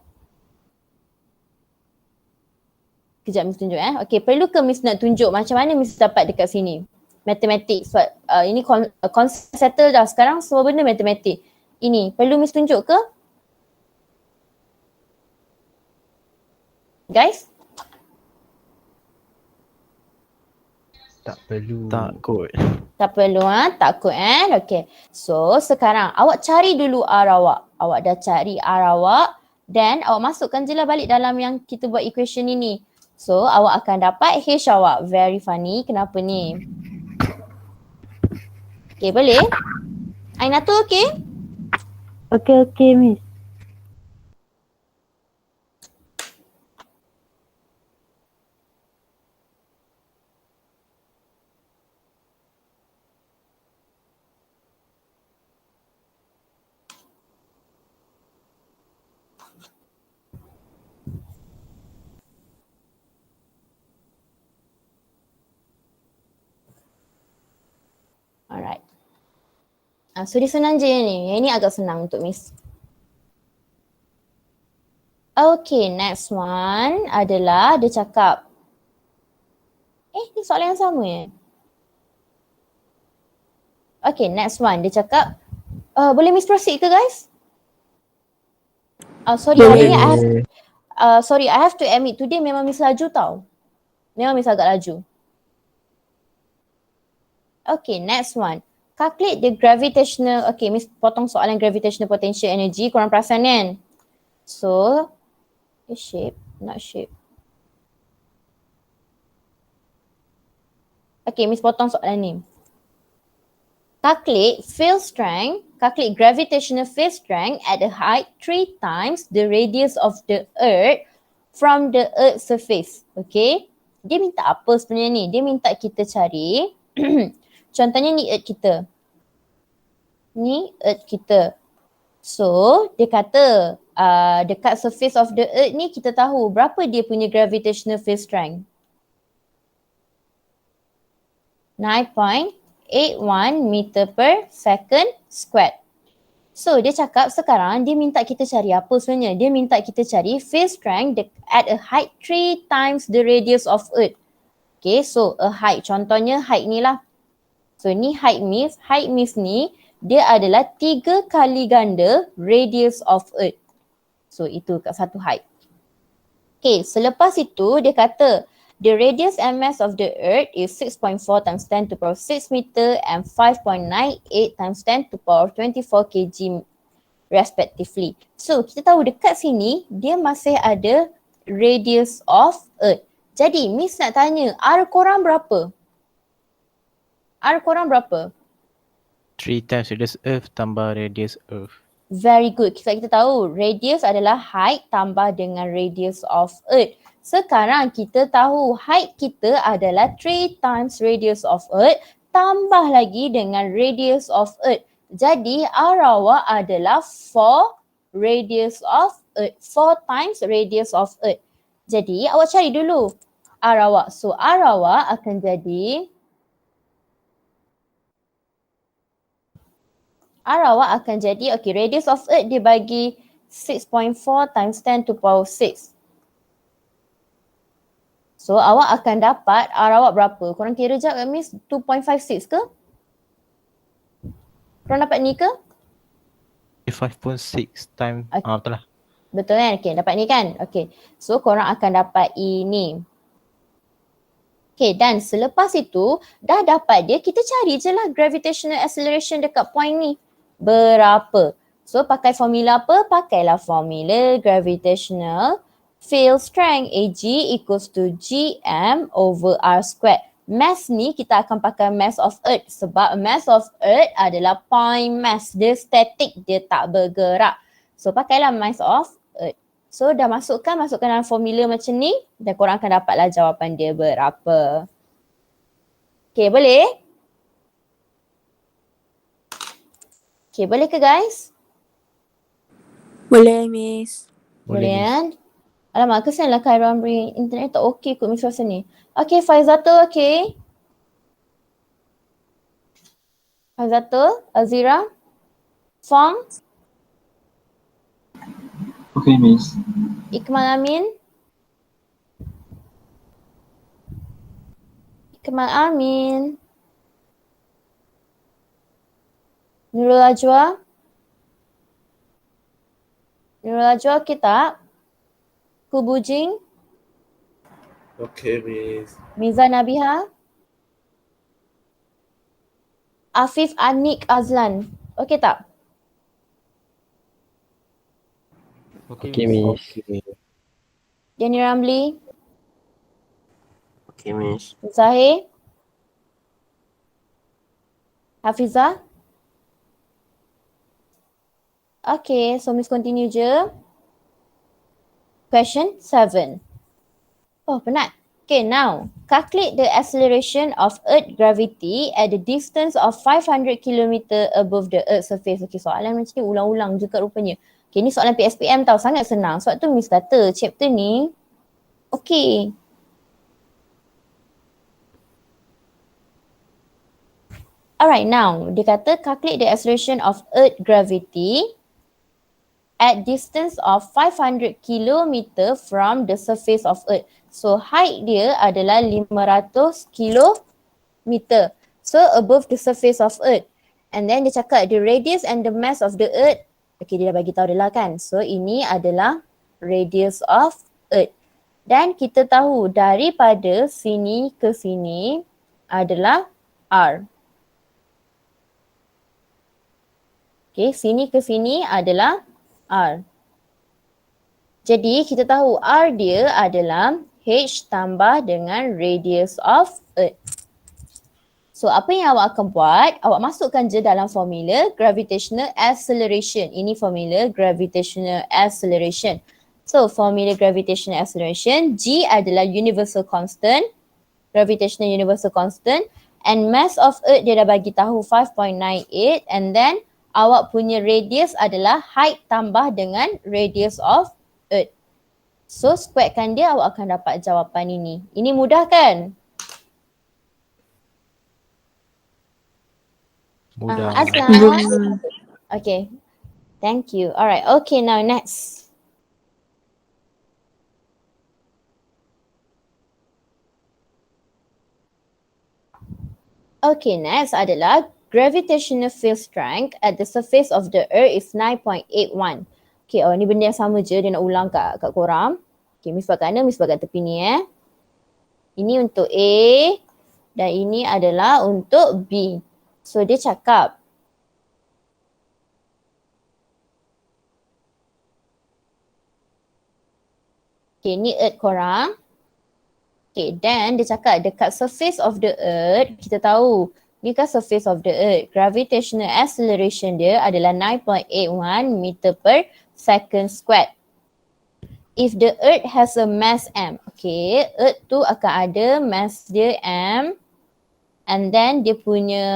A: Kejap Miss tunjuk Okay, perlu ke Miss nak tunjuk macam mana Miss dapat dekat sini? Matematik. Sebab ini konsep settle dah. Sekarang semua benda matematik. Ini perlu Miss tunjuk ke? Guys?
B: Tak perlu.
G: Takut.
A: Tak perlu takut Okay. So sekarang awak cari dulu R awak. Awak dah cari R awak. Then awak masukkan je lah balik dalam yang kita buat equation ini. So awak akan dapat H awak. Very funny. Kenapa ni? Okay, boleh? Ainatul okay?
E: Okay, Miss.
A: Alright. So dia senang je ni. Yang ni agak senang untuk Miss. Okay, next one adalah dia cakap. Ni soalan yang sama Okay, next one. Dia cakap, boleh Miss proceed ke guys? Sorry, hari ni I have to admit, today memang Miss laju tau. Memang Miss agak laju. Okay, next one. Calculate the gravitational, okay, Miss potong soalan gravitational potential energy. Korang perasan kan? So, shape, not shape. Okay, Miss potong soalan ni. Calculate field strength, calculate gravitational field strength at a height 3 times the radius of the Earth from the Earth surface. Okay, dia minta apa sebenarnya ni? Dia minta kita cari, contohnya ni Earth kita. Ni Earth kita. So, dia kata dekat surface of the Earth ni kita tahu berapa dia punya gravitational field strength. 9.81 meter per second squared. So dia cakap sekarang dia minta kita cari apa sebenarnya? Dia minta kita cari field strength at a height 3 times the radius of Earth. Okay, so a height. Contohnya height ni lah. So ni height miss ni dia adalah 3 kali ganda radius of Earth. So itu kat satu height. Okay, selepas itu dia kata the radius and mass of the Earth is 6.4 times 10 to the power 6 meter and 5.98 times 10 to the power 24 kg respectively. So kita tahu dekat sini dia masih ada radius of Earth. Jadi Miss nak tanya, R korang berapa? R korang berapa?
G: 3 times radius Earth tambah radius Earth.
A: Very good. Kita tahu radius adalah height tambah dengan radius of Earth. Sekarang kita tahu height kita adalah 3 times radius of Earth tambah lagi dengan radius of Earth. Jadi R awak adalah 4 radius of Earth. 4 times radius of Earth. Jadi awak cari dulu R awak. So R awak akan jadi okay, radius of Earth dia bagi 6.4 times 10 to the power 6. So awak akan dapat R awak berapa? Korang kira jap kat Miss 2.56 ke? Korang dapat ni ke?
G: 5.6 times, betul lah.
A: Betul kan? Okay, dapat ni kan? Okay. So korang akan dapat ini. Okay, dan selepas itu dah dapat dia, kita cari je lah gravitational acceleration dekat point ni. Berapa? So pakai formula apa? Pakailah formula gravitational field strength AG equals to GM over R squared. Mass ni kita akan pakai mass of Earth sebab mass of Earth adalah point mass. Dia static, dia tak bergerak. So pakailah mass of Earth. So dah masukkan dalam formula macam ni dan korang akan dapatlah jawapan dia berapa. Okay, boleh? Okay, boleh ke guys?
D: Boleh, Miss.
A: Boleh kan? Alamak, kesianlah Khairul beri internet tak okey kot Miss rasa ni. Okay, Faizatul okay? Faizatul, Azira, Fong,
F: Okay, Miss.
A: Ikmal Amin. Ikmal Amin. Nurul Ajwa. Nurul Ajwa okey tak? Kubujing.
I: Okay, Miss.
A: Miza Nabiha. Afif Anik Azlan. Okey tak?
B: Okay, Miss.
G: Okay.
A: Jenny Ramli.
I: Okay, Miss.
A: Zahir. Hafizah. Okay, so Miss continue je. Question 7. Oh, penat. Okay, now calculate the acceleration of Earth gravity at the distance of 500 km above the Earth surface. Okay, soalan macam ni ulang-ulang juga rupanya. Okay, ni soalan PSPM tau, sangat senang. Sebab tu Miss kata chapter ni okay. Alright, now dia kata calculate the acceleration of Earth gravity at distance of 500 km from the surface of Earth. So height dia adalah 500 km. So above the surface of Earth. And then dia cakap the radius and the mass of the Earth. Okay, dia dah bagi tahu dah lah kan. So ini adalah radius of Earth. Dan kita tahu daripada sini ke sini adalah R. Okay, sini ke sini adalah R. Jadi kita tahu R dia adalah H tambah dengan radius of Earth. So apa yang awak akan buat, awak masukkan je dalam formula gravitational acceleration. Ini formula gravitational acceleration. So formula gravitational acceleration, G adalah universal constant, gravitational universal constant, and mass of Earth dia dah bagi tahu 5.98, and then awak punya radius adalah height tambah dengan radius of Earth. So squarekan dia, awak akan dapat jawapan ini. Ini mudah kan?
G: Mudah.
A: Azlan. Okay. Thank you. Alright, okay, now next. Okay, next adalah gravitational field strength at the surface of the earth is 9.81. Okay, ni benda yang sama je, dia nak ulang kat korang. Okay, Miss buat kat mana? Miss buat kat tepi ni Ini untuk A dan ini adalah untuk B. So dia cakap okay, ni earth korang. Okay, then dia cakap dekat surface of the earth, kita tahu ni kan surface of the earth. Gravitational acceleration dia adalah 9.81 meter per second squared. If the earth has a mass m, okay, earth tu akan ada mass dia m, and then dia punya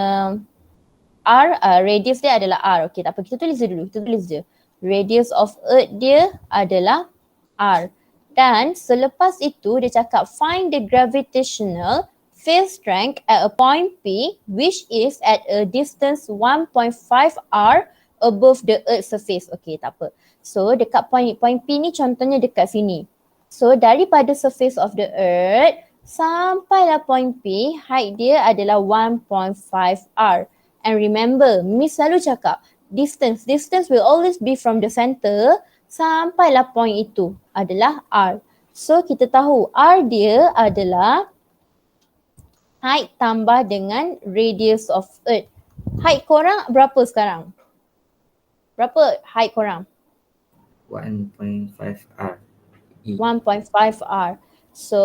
A: r, radius dia adalah r. Okay, tak apa, kita tulis dia dulu, kita tulis dia. Radius of earth dia adalah r. Dan selepas itu dia cakap find the gravitational field strength at a point P which is at a distance 1.5 r above the earth surface. Okay, tak apa. So dekat point P ni contohnya dekat sini. So daripada surface of the earth sampailah point P, height dia adalah 1.5 r. And remember, Miss selalu cakap distance will always be from the center sampailah point itu adalah r. So kita tahu r dia adalah height tambah dengan radius of earth. Height korang berapa sekarang? Berapa height korang?
C: 1.5 R.
A: 1.5 r. So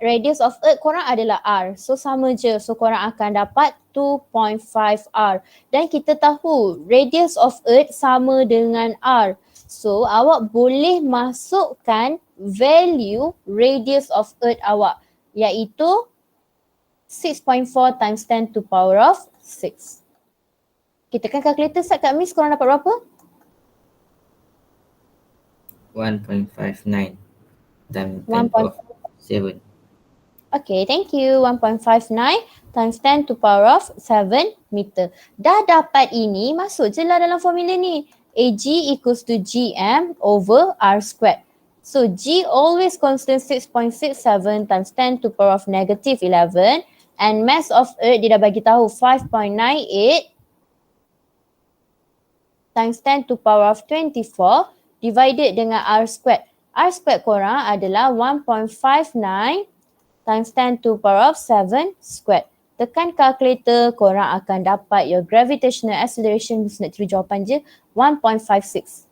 A: radius of earth korang adalah r. So sama je. So korang akan dapat 2.5 r. Dan kita tahu radius of earth sama dengan r. So awak boleh masukkan value radius of earth awak, iaitu 6.4 times 10 to power of 6. Kita kan calculator start kat Miss, korang dapat berapa?
C: 1.59 times 10 to 7.
A: Okay, thank you. 1.59 times 10 to power of 7 meter. Dah dapat ini, masuk je lah dalam formula ni. AG equals to GM over R squared. So G always constant 6.67 times 10 to power of negative 11, and mass of earth dia dah bagi tahu 5.98 times 10 to power of 24 divided dengan R squared. R squared korang adalah 1.59 times 10 to power of 7 squared. Tekan calculator, korang akan dapat your gravitational acceleration. Miss nak tulis jawapan je, 1.56.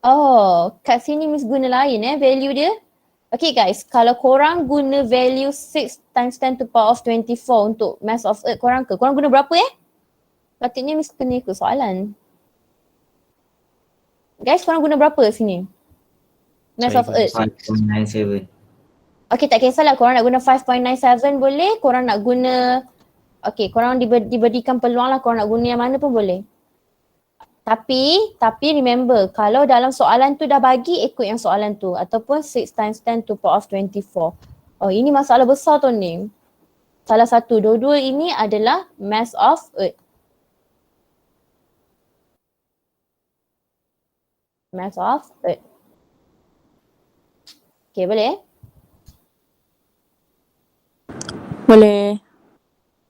A: Oh, kat sini Miss guna lain value dia. Okay guys, kalau korang guna value 6 times 10 to power of 24 untuk mass of earth korang korang guna berapa Patutnya Miss kena ikut soalan. Guys, korang guna berapa sini? Mass of earth.
C: 5.97.
A: Okay, tak kisahlah korang nak guna 5.97 boleh, korang nak guna, okay, korang diberikan peluang lah korang nak guna yang mana pun boleh. Tapi remember, kalau dalam soalan tu dah bagi, ikut yang soalan tu, ataupun 6 times 10 to power of 24. Oh, ini masalah besar tu ni. Salah satu, dua-dua ini adalah mass of earth. Mass of earth. Okay, boleh?
D: Boleh.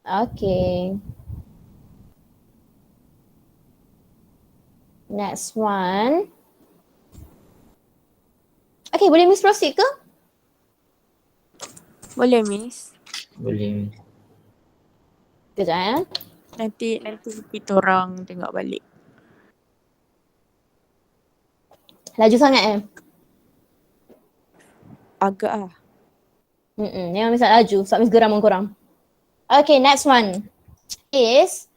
A: Okay. Next one. Okay, boleh Miss proceed ke?
D: Boleh Miss.
C: Boleh.
A: Kejap
D: Nanti kita orang tengok balik.
A: Laju sangat
D: Agak ah.
A: Memang Miss nak laju sebab Miss geram dengan korang. Okay, next one is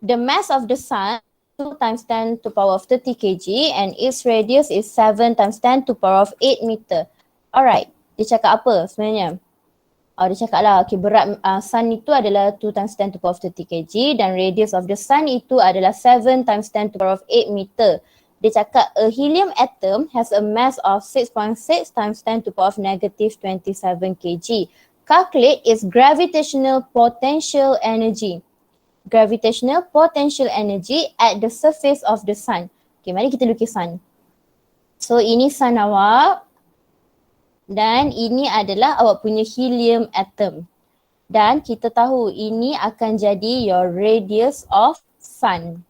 A: the mass of the sun 2 times 10 to power of 30 kg and its radius is 7 times 10 to power of 8 meter. Alright, dia cakap apa sebenarnya? Dia cakap lah, okay, berat sun itu adalah 2 times 10 to power of 30 kg dan radius of the sun itu adalah 7 times 10 to power of 8 meter. Dia cakap a helium atom has a mass of 6.6 times 10 to power of negative 27 kg. Calculate its gravitational potential energy. gravitational potential energy at the surface of the sun. Okay, mari kita lukis sun. So ini sun awak dan ini adalah awak punya helium atom. Dan kita tahu ini akan jadi your radius of sun.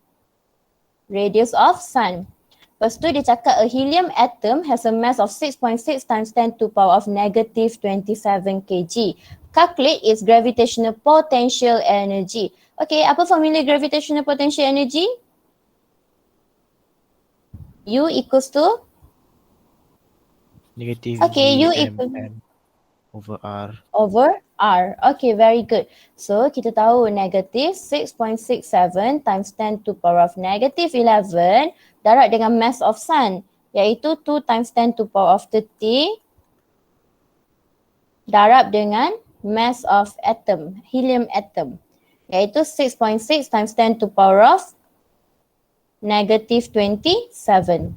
A: Radius of sun. Lepas tu dia cakap a helium atom has a mass of 6.6 times 10 to power of negative 27 kg. Calculate its gravitational potential energy. Okay, apa formula gravitational potential energy? U equals to?
G: Negative
A: Okay, U
G: G
A: equals
G: M over R.
A: over R. Okay, very good. So kita tahu negative 6.67 times 10 to power of negative 11 darab dengan mass of sun iaitu 2 times 10 to power of 30 darab dengan mass of atom, helium atom iaitu 6.6 times 10 to power of negative 27.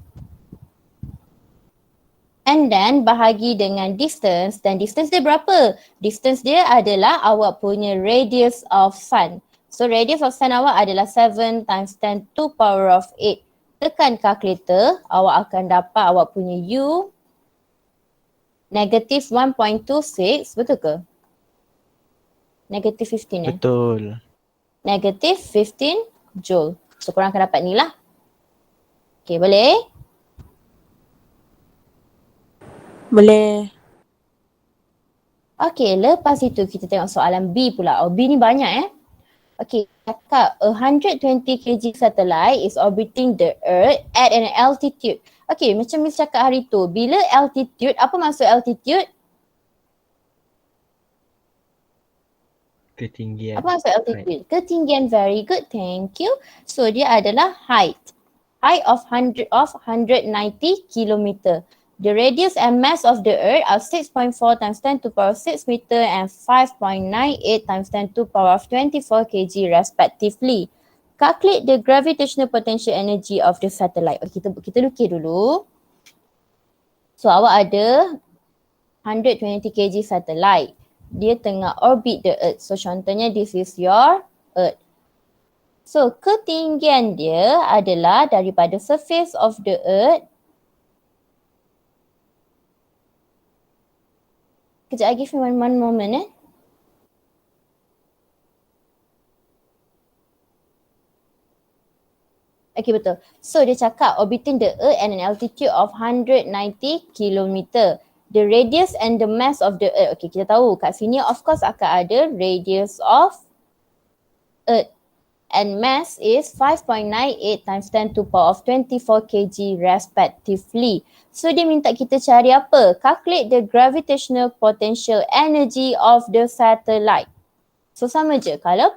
A: And then bahagi dengan distance dan distance dia berapa? Distance dia adalah awak punya radius of sun. So radius of sun awak adalah 7 times 10 to power of 8. Tekan calculator, awak akan dapat awak punya U negative 1.26, betul ke? Negative 15
G: Betul.
A: Negative 15 joule. So korang akan dapat ni lah. Okay, boleh?
D: Boleh.
A: Okay, lepas itu kita tengok soalan B pula. Oh, B ni banyak Okay, cakap a 120 kg satellite is orbiting the Earth at an altitude. Okay, macam Miss cakap hari tu, bila altitude, apa maksud altitude?
B: Ketinggian.
A: Apa maksud altitude? Ketinggian, very good, thank you. So dia adalah height. Height of 190 kilometer. The radius and mass of the Earth are 6.4 times 10 to power 6 meter and 5.98 times 10 to power of 24 kg respectively. Calculate the gravitational potential energy of the satellite. Okay, kita lukis dulu. So awak ada 120 kg satellite. Dia tengah orbit the Earth. So contohnya this is your Earth. So ketinggian dia adalah daripada surface of the Earth. Kejap lagi, give me one moment Okay, betul. So dia cakap orbiting the Earth at an altitude of 190 kilometer. The radius and the mass of the Earth. Okay, kita tahu kat sini of course akan ada radius of Earth. And mass is 5.98 times 10 to power of 24 kg respectively. So dia minta kita cari apa? Calculate the gravitational potential energy of the satellite. So sama je, kalau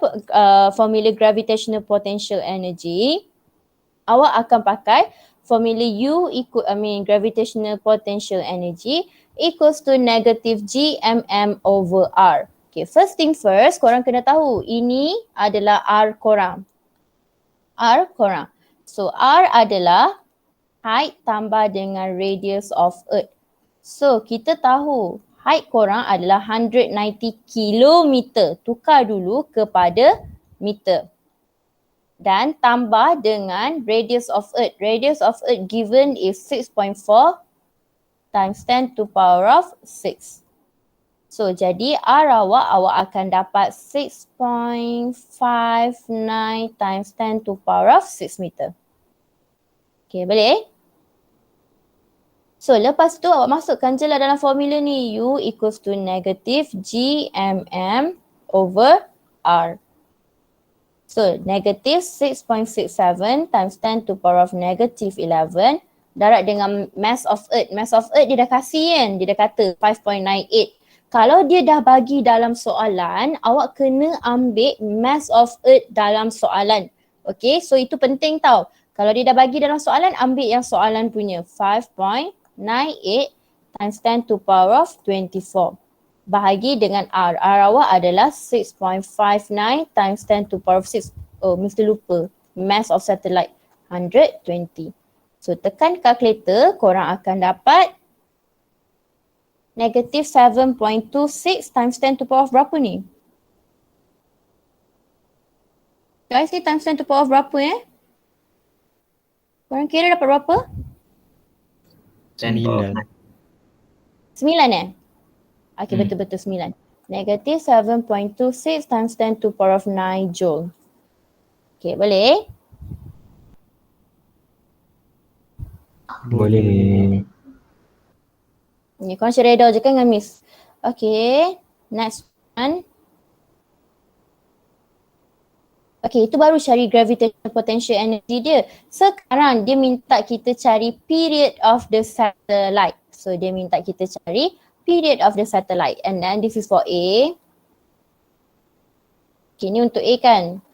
A: formula gravitational potential energy, awak akan pakai formula U gravitational potential energy equals to negative Gmm over R. Okay, first thing first, korang kena tahu ini adalah R korang. R korang. So R adalah height tambah dengan radius of Earth. So kita tahu height korang adalah 190 kilometer. Tukar dulu kepada meter. Dan tambah dengan radius of Earth. Radius of Earth given is 6.4 times 10 to power of 6. So jadi R awak akan dapat 6.59 times 10 to power of 6 meter. Okay, boleh? So lepas tu awak masukkan je lah dalam formula ni. U equals to negative Gmm over R. So negative 6.67 times 10 to power of negative 11 darab dengan mass of Earth. Mass of Earth dia dah kasih kan? Dia dah kata 5.98. Kalau dia dah bagi dalam soalan, awak kena ambil mass of Earth dalam soalan. Okay, so itu penting tau. Kalau dia dah bagi dalam soalan, ambil yang soalan punya 5.98 times 10 to power of 24. Bahagi dengan R. R awak adalah 6.59 times 10 to power of 6. Oh, mesti lupa. Mass of satellite 120. So tekan calculator, korang akan dapat negative 7.26 times 10 to power of berapa ni? Guys, ni times 10 to power of berapa Korang kira dapat berapa?
C: 10 power of
G: 9.
C: 9.
A: 9 Okay, betul-betul 9. Negative 7.26 times 10 to power of 9 joule. Okay, boleh?
B: Boleh.
A: Ni korang macam reda je kan dengan Miss. Okay, next one. Okay, itu baru cari gravitational potential energy dia. Sekarang dia minta kita cari period of the satellite. So dia minta kita cari period of the satellite. And then this is for A. Okay, ni untuk A kan.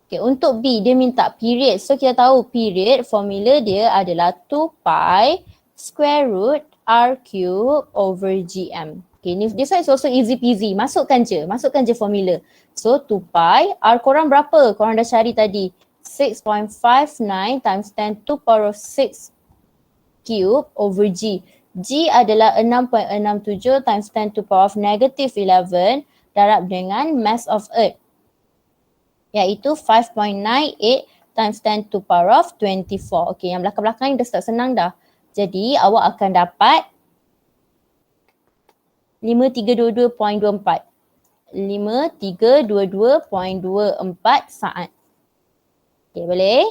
A: Okay, untuk B dia minta period. So kita tahu period formula dia adalah 2 pi square root R cube over GM. Okay, this one is also easy peasy. Masukkan je formula. So 2 pi, R korang berapa? Korang dah cari tadi. 6.59 times 10 to power of 6 cube over G. G adalah 6.67 times 10 to power of negative 11 darab dengan mass of Earth. Iaitu 5.98 times 10 to power of 24. Okay, yang belakang-belakang ni dah start senang dah. Jadi awak akan dapat 5322.24. 5322.24 saat. Okay, boleh?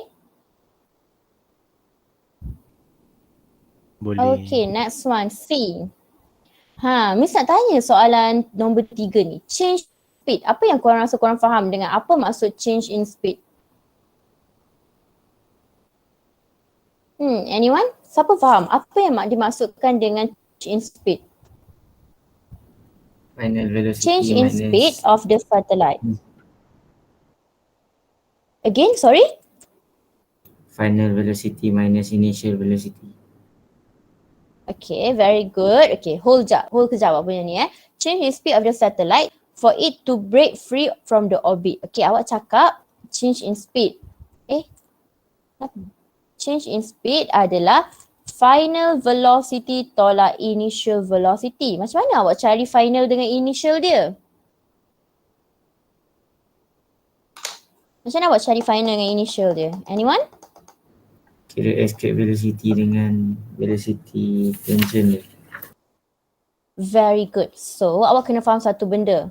G: Boleh.
A: Okay, next one, C. Miss nak tanya soalan nombor 3 ni. Change speed. Apa yang korang rasa korang faham dengan apa maksud change in speed? Anyone? Siapa faham? Apa yang dimaksudkan dengan change in speed?
C: Final velocity
A: Change in
C: minus
A: speed of the satellite. Again, sorry?
C: Final velocity minus initial velocity.
A: Okay, very good. Okay, hold kejap awak punya ni Change in speed of the satellite for it to break free from the orbit. Okay, awak cakap change in speed. Change in speed adalah final velocity tolak initial velocity. Macam mana awak cari final dengan initial dia? Macam mana awak cari final dengan initial dia? Anyone?
C: Kira escape velocity dengan velocity tangent dia.
A: Very good. So, awak kena faham satu benda.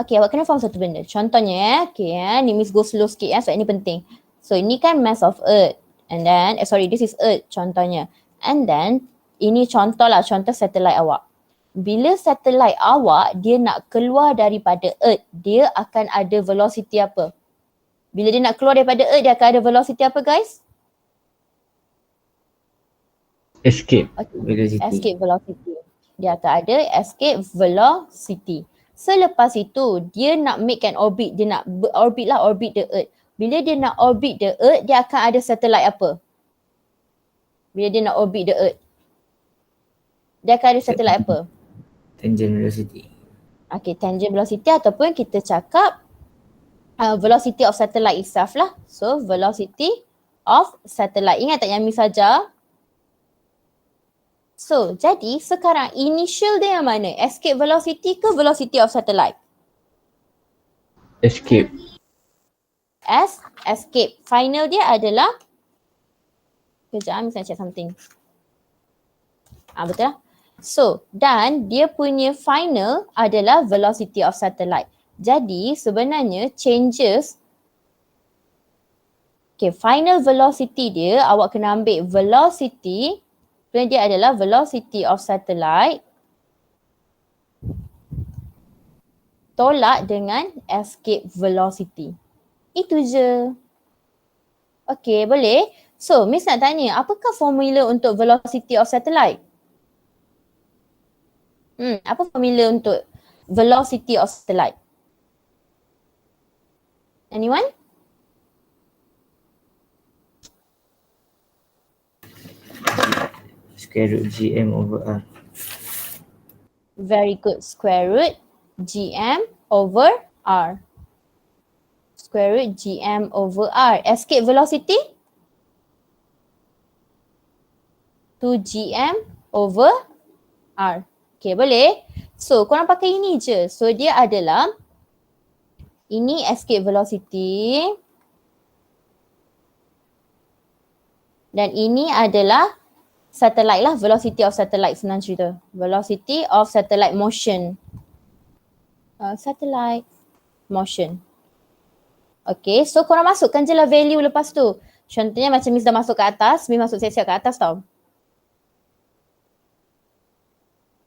A: Okay, awak kena faham satu benda. Contohnya okay ni Miss go slow sikit sebab ini penting. So, ini kan mass of Earth. And then, this is Earth contohnya. And then, ini contoh satellite awak. Bila satellite awak, dia nak keluar daripada Earth, dia akan ada velocity apa? Bila dia nak keluar daripada Earth, dia akan ada velocity apa guys?
B: Escape.
C: Velocity.
A: Escape velocity. Dia akan ada escape velocity. Selepas itu, dia nak make an orbit. Dia nak orbit the Earth. Bila dia nak orbit the Earth, dia akan ada satellite apa? Bila dia nak orbit the Earth, dia akan ada satellite apa?
C: Tangent velocity.
A: Okay, tangent velocity ataupun kita cakap velocity of satellite itself lah. So, velocity of satellite. Ingat tak yang Miss ajar? So, jadi sekarang initial dia yang mana? Escape velocity ke velocity of satellite?
B: Escape.
A: Escape. Final dia adalah kejap, Miss nak check something. Betul lah. So, dan dia punya final adalah velocity of satellite. Jadi sebenarnya changes, final velocity dia awak kena ambil velocity, sebenarnya dia adalah velocity of satellite tolak dengan escape velocity. Itu je. Okay, boleh? So, Miss nak tanya, apakah formula untuk velocity of satellite? Apa formula untuk velocity of satellite? Anyone?
C: Square root GM over R.
A: Very good. Square root GM over R. Square root GM over R. Escape velocity? 2GM over R. Okay, boleh? So, korang pakai ini je. So, dia adalah Ini escape velocity. Dan ini adalah satellite lah, velocity of satellite senang cerita. Velocity of satellite motion. Satellite motion. Okay, so korang masukkan je lah value lepas tu. Contohnya macam Miss dah masuk ke atas, Miss masuk siap-siap ke atas tau.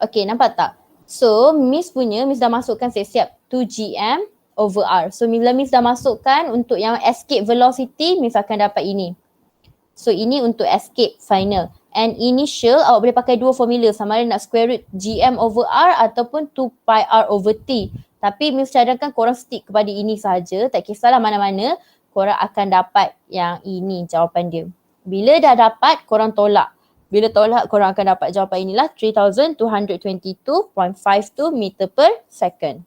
A: Okay, nampak tak? So, Miss dah masukkan siap-siap 2gm over r. So, bila Miss dah masukkan untuk yang escape velocity, Miss akan dapat ini. So, ini untuk escape final. And initial, awak boleh pakai dua formula. Sama ada nak square root gm over r ataupun 2 pi r over t. Tapi Miss cadangkan korang stick kepada ini sahaja. Tak kisahlah mana-mana, korang akan dapat yang ini jawapan dia. Bila dah dapat, korang tolak. Bila tolak, korang akan dapat jawapan inilah 3222.52 meter per second.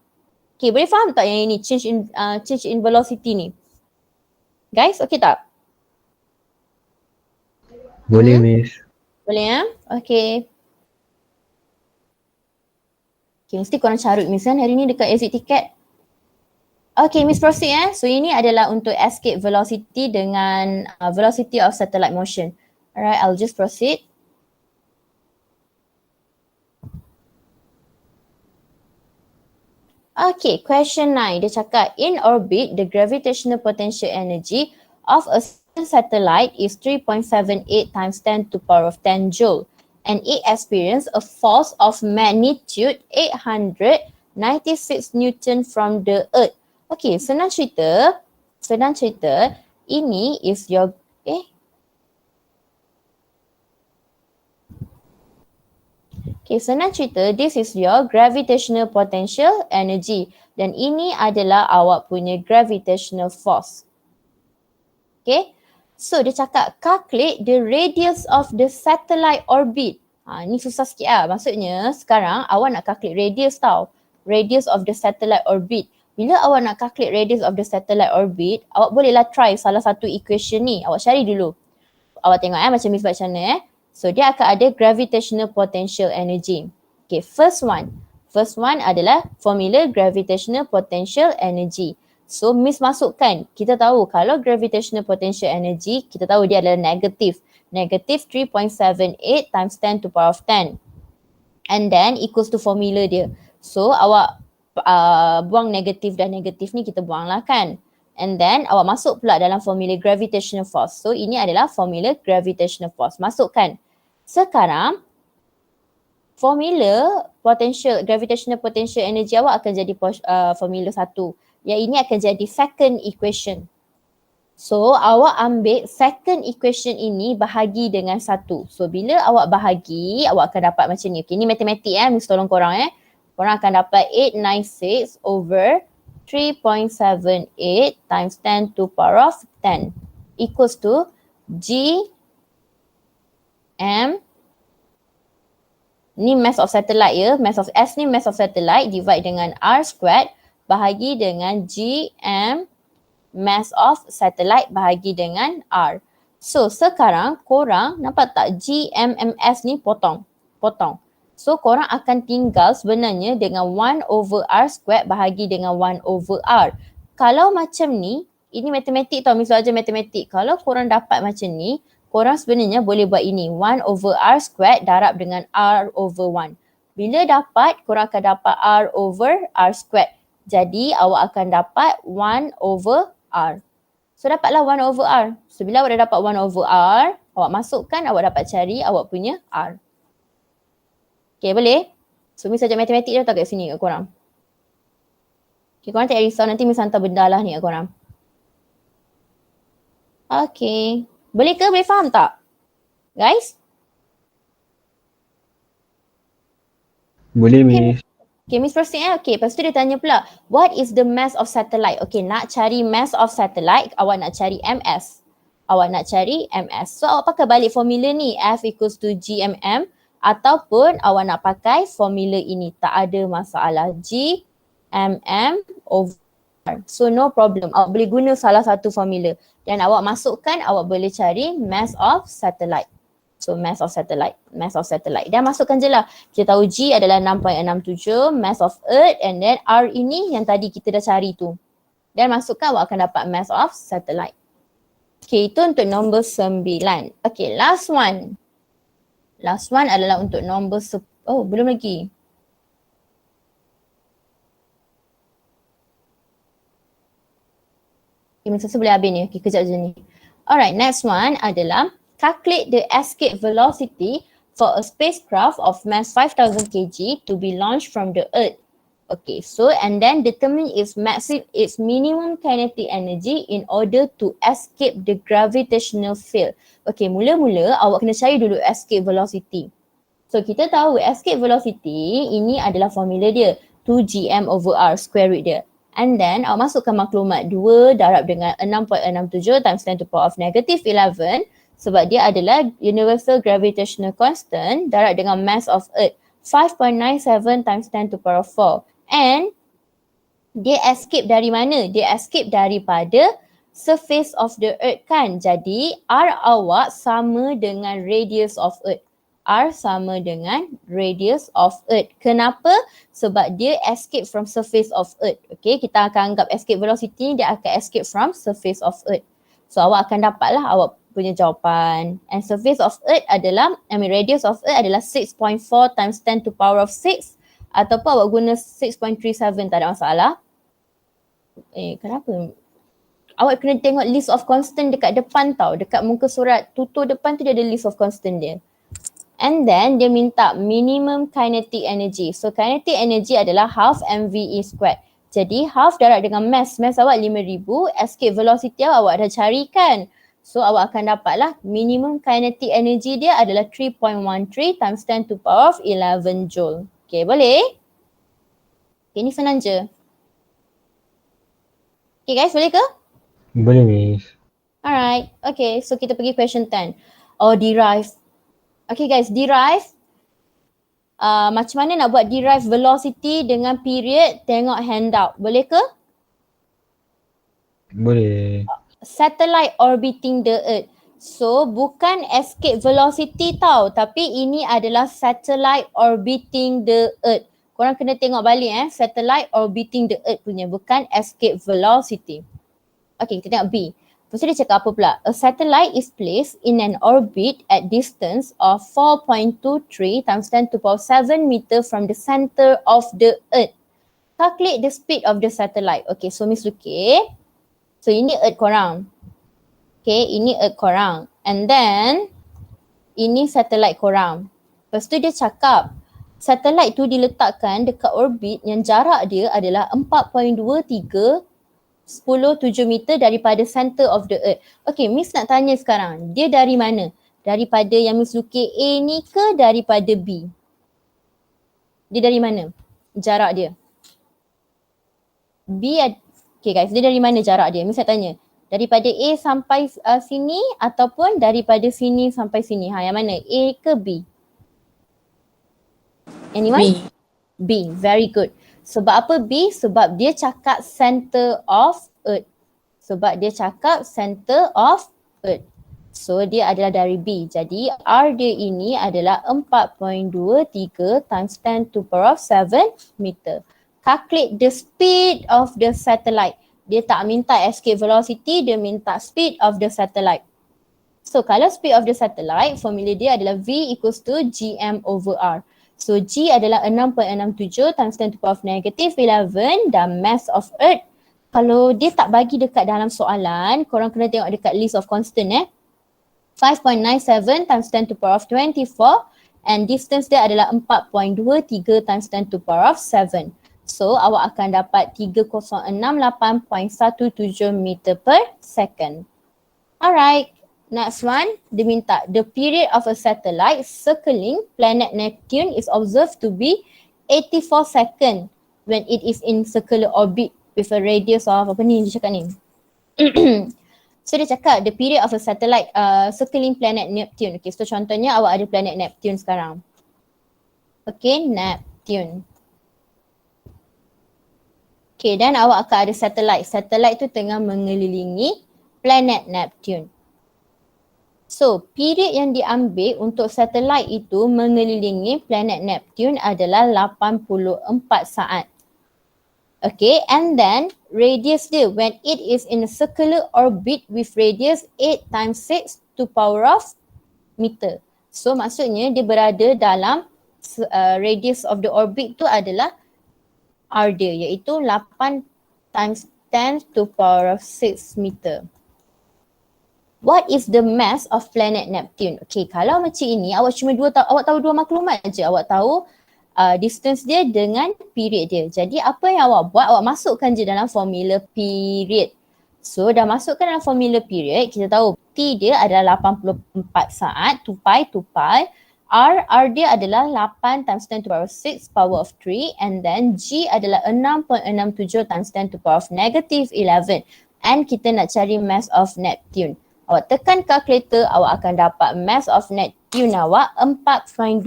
A: Okay, boleh faham tak yang ini change in velocity ni? Guys, okay tak?
B: Boleh Miss.
A: Boleh ya? Okay. Okay, mesti korang carut Miss kan hari ni dekat exit ticket. Okay, Miss proceed ya. So ini adalah untuk escape velocity dengan velocity of satellite motion. Alright, I'll just proceed. Okay, question 9. Dia cakap, in orbit, the gravitational potential energy of a satellite is 3.78 times 10 to the power of 10 joule. And it experiences a force of magnitude 896 Newton from the Earth. Okay, senang cerita, ini is your, senang cerita, this is your gravitational potential energy. Dan ini adalah awak punya gravitational force. Okay, so dia cakap calculate the radius of the satellite orbit. Ni susah sikit lah. Maksudnya sekarang awak nak calculate radius tau. Radius of the satellite orbit. Bila awak nak calculate radius of the satellite orbit, awak bolehlah try salah satu equation ni. Awak cari dulu. Awak tengok macam Miss buat macam mana So dia akan ada gravitational potential energy. Okay, first one adalah formula gravitational potential energy. So Miss masukkan, kita tahu kalau gravitational potential energy, kita tahu dia adalah negatif. Negatif 3.78 times 10 to the power of 10. And then equals to formula dia. So awak buang negatif dan negatif ni kita buang lah kan. And then awak masuk pula dalam formula gravitational force. So ini adalah formula gravitational force. Masukkan. Sekarang formula gravitational potential energy awak akan jadi formula 1. Yang ini akan jadi second equation. So awak ambil second equation ini bahagi dengan 1. So bila awak bahagi, awak akan dapat macam ni. Okay, ni matematik Miss tolong korang Korang akan dapat 896 over 3.78 times 10 to the power of 10 equals to G M, ni mass of satellite mass of S ni mass of satellite divide dengan R squared bahagi dengan G M mass of satellite bahagi dengan R. So sekarang korang nampak tak G M M S ni potong. So korang akan tinggal sebenarnya dengan 1 over R squared bahagi dengan 1 over R. Kalau macam ni, ini matematik tau, Miss ajar matematik. Kalau korang dapat macam ni, korang sebenarnya boleh buat ini. 1 over R squared darab dengan R over 1. Bila dapat, korang akan dapat R over R squared. Jadi awak akan dapat 1 over R. So dapatlah 1 over R. So bila awak dah dapat 1 over R, awak masukkan, awak dapat cari awak punya R. Okay, boleh? So Miss ajar matematik dah tak kat sini kat korang. Okay, korang tak payah risau, nanti Miss hantar benda lah ni kat korang. Okay. Boleh ke? Boleh faham tak? Guys?
B: Boleh Miss.
A: Okay, Miss proceed Okay, lepas tu dia tanya pula, what is the mass of satellite? Okay, nak cari mass of satellite, awak nak cari MS. So awak pakai balik formula ni, F equals to GMM, ataupun awak nak pakai formula ini, tak ada masalah. GMM over R. So no problem, awak boleh guna salah satu formula. Dan awak masukkan, awak boleh cari mass of satellite. So mass of satellite. Dan masukkan je lah. Kita tahu G adalah 6.67, mass of Earth, and then R ini yang tadi kita dah cari tu. Dan masukkan, awak akan dapat mass of satellite. Okay, itu untuk nombor 9. Okay, last one. Last one adalah untuk nombor oh, belum lagi. Okay, masa boleh habis ni. Okay, kejap je ni. Alright, next one adalah calculate the escape velocity for a spacecraft of mass 5,000 kg to be launched from the Earth. Okay, so and then determine its minimum kinetic energy in order to escape the gravitational field. Okay, mula-mula awak kena cari dulu escape velocity. So kita tahu escape velocity ini adalah formula dia 2gm/r square root dia. And then awak masukkan maklumat 2 darab dengan 6.67 times 10 to the power of negative 11 sebab dia adalah universal gravitational constant darab dengan mass of Earth 5.97 times 10 to the power of 4. And dia escape dari mana? Dia escape daripada surface of the Earth kan. Jadi R awak sama dengan radius of Earth. R sama dengan radius of Earth. Kenapa? Sebab dia escape from surface of Earth. Okay, kita akan anggap escape velocity dia akan escape from surface of Earth. So awak akan dapatlah awak punya jawapan. And surface of Earth adalah, radius of Earth adalah 6.4 times 10 to the power of 6 ataupun awak guna 6.37, tak ada masalah. Kenapa? Awak kena tengok list of constant dekat depan tau. Dekat muka surat tutur depan tu dia ada list of constant dia. And then dia minta minimum kinetic energy. So kinetic energy adalah half mve squared. Jadi half darab dengan mass awak 5,000, escape velocity awak dah carikan. So awak akan dapatlah minimum kinetic energy dia adalah 3.13 times 10 to the power of 11 joule. Okay, boleh? Okay, ni senang je. Okay guys, boleh ke?
B: Boleh Miss.
A: Alright, okay, so kita pergi question 10. Oh, derive. Okay guys, derive. Macam mana nak buat derive velocity dengan period? Tengok handout. Boleh ke?
B: Boleh.
A: Satellite orbiting the Earth. So bukan escape velocity tau, tapi ini adalah satellite orbiting the Earth. Korang kena tengok balik satellite orbiting the Earth punya, bukan escape velocity. Okay, kita tengok B. Lepas tu dia cakap apa pula? A satellite is placed in an orbit at distance of 4.23 times 10 to the power 7 meter from the center of the Earth. Calculate the speed of the satellite. Okay, so Miss Luki. So ini Earth korang. Okay, ini Earth korang. And then, ini satellite korang. Lepas tu dia cakap, satellite tu diletakkan dekat orbit yang jarak dia adalah 4.23 10.7 meter daripada center of the Earth. Okay, Miss nak tanya sekarang, dia dari mana? Daripada yang Miss Luki A ni ke daripada B? Dia dari mana? Jarak dia. Okay guys, dia dari mana jarak dia? Miss nak tanya. Daripada A sampai sini ataupun daripada sini sampai sini? Yang mana? A ke B? Anyone? B. Very good. Sebab apa B? Sebab dia cakap center of Earth. Sebab dia cakap center of Earth. So dia adalah dari B. Jadi R dia ini adalah 4.23 times 10 to the power of 7 meter. Calculate the speed of the satellite. Dia tak minta escape velocity, dia minta speed of the satellite. So kalau speed of the satellite, formula dia adalah V equals to gm/r. So G adalah 6.67 times 10 to the power of negative 11 dan mass of Earth. Kalau dia tak bagi dekat dalam soalan, korang kena tengok dekat list of constant 5.97 times 10 to the power of 24 and distance dia adalah 4.23 times 10 to the power of 7. So awak akan dapat 3068.17 meter per second. Alright, next one, dia minta the period of a satellite circling planet Neptune is observed to be 84 seconds when it is in circular orbit with a radius of apa ni dia cakap ni. So dia cakap the period of a satellite circling planet Neptune. Okay, so contohnya awak ada planet Neptune sekarang. Okay, Neptune. Okay, dan awak akan ada satellite. Satellite tu tengah mengelilingi planet Neptune. So, period yang diambil untuk satellite itu mengelilingi planet Neptune adalah 84 saat. Okay, and then radius dia when it is in a circular orbit with radius 8 times 6 to power of meter. So maksudnya dia berada dalam radius of the orbit tu adalah R dia iaitu 8 times 10 to power of 6 meter. What is the mass of planet Neptune? Okay, kalau macam ini awak cuma awak tahu dua maklumat je. Awak tahu distance dia dengan period dia. Jadi apa yang awak buat, awak masukkan je dalam formula period. So dah masukkan dalam formula period, kita tahu T dia adalah 84 saat, 2 pi. R dia adalah 8 times 10 to power 6 power of 3 and then G adalah 6.67 times 10 to power of negative 11 and kita nak cari mass of Neptune. Awak tekan kalkulator, awak akan dapat mass of Neptune awak 4.29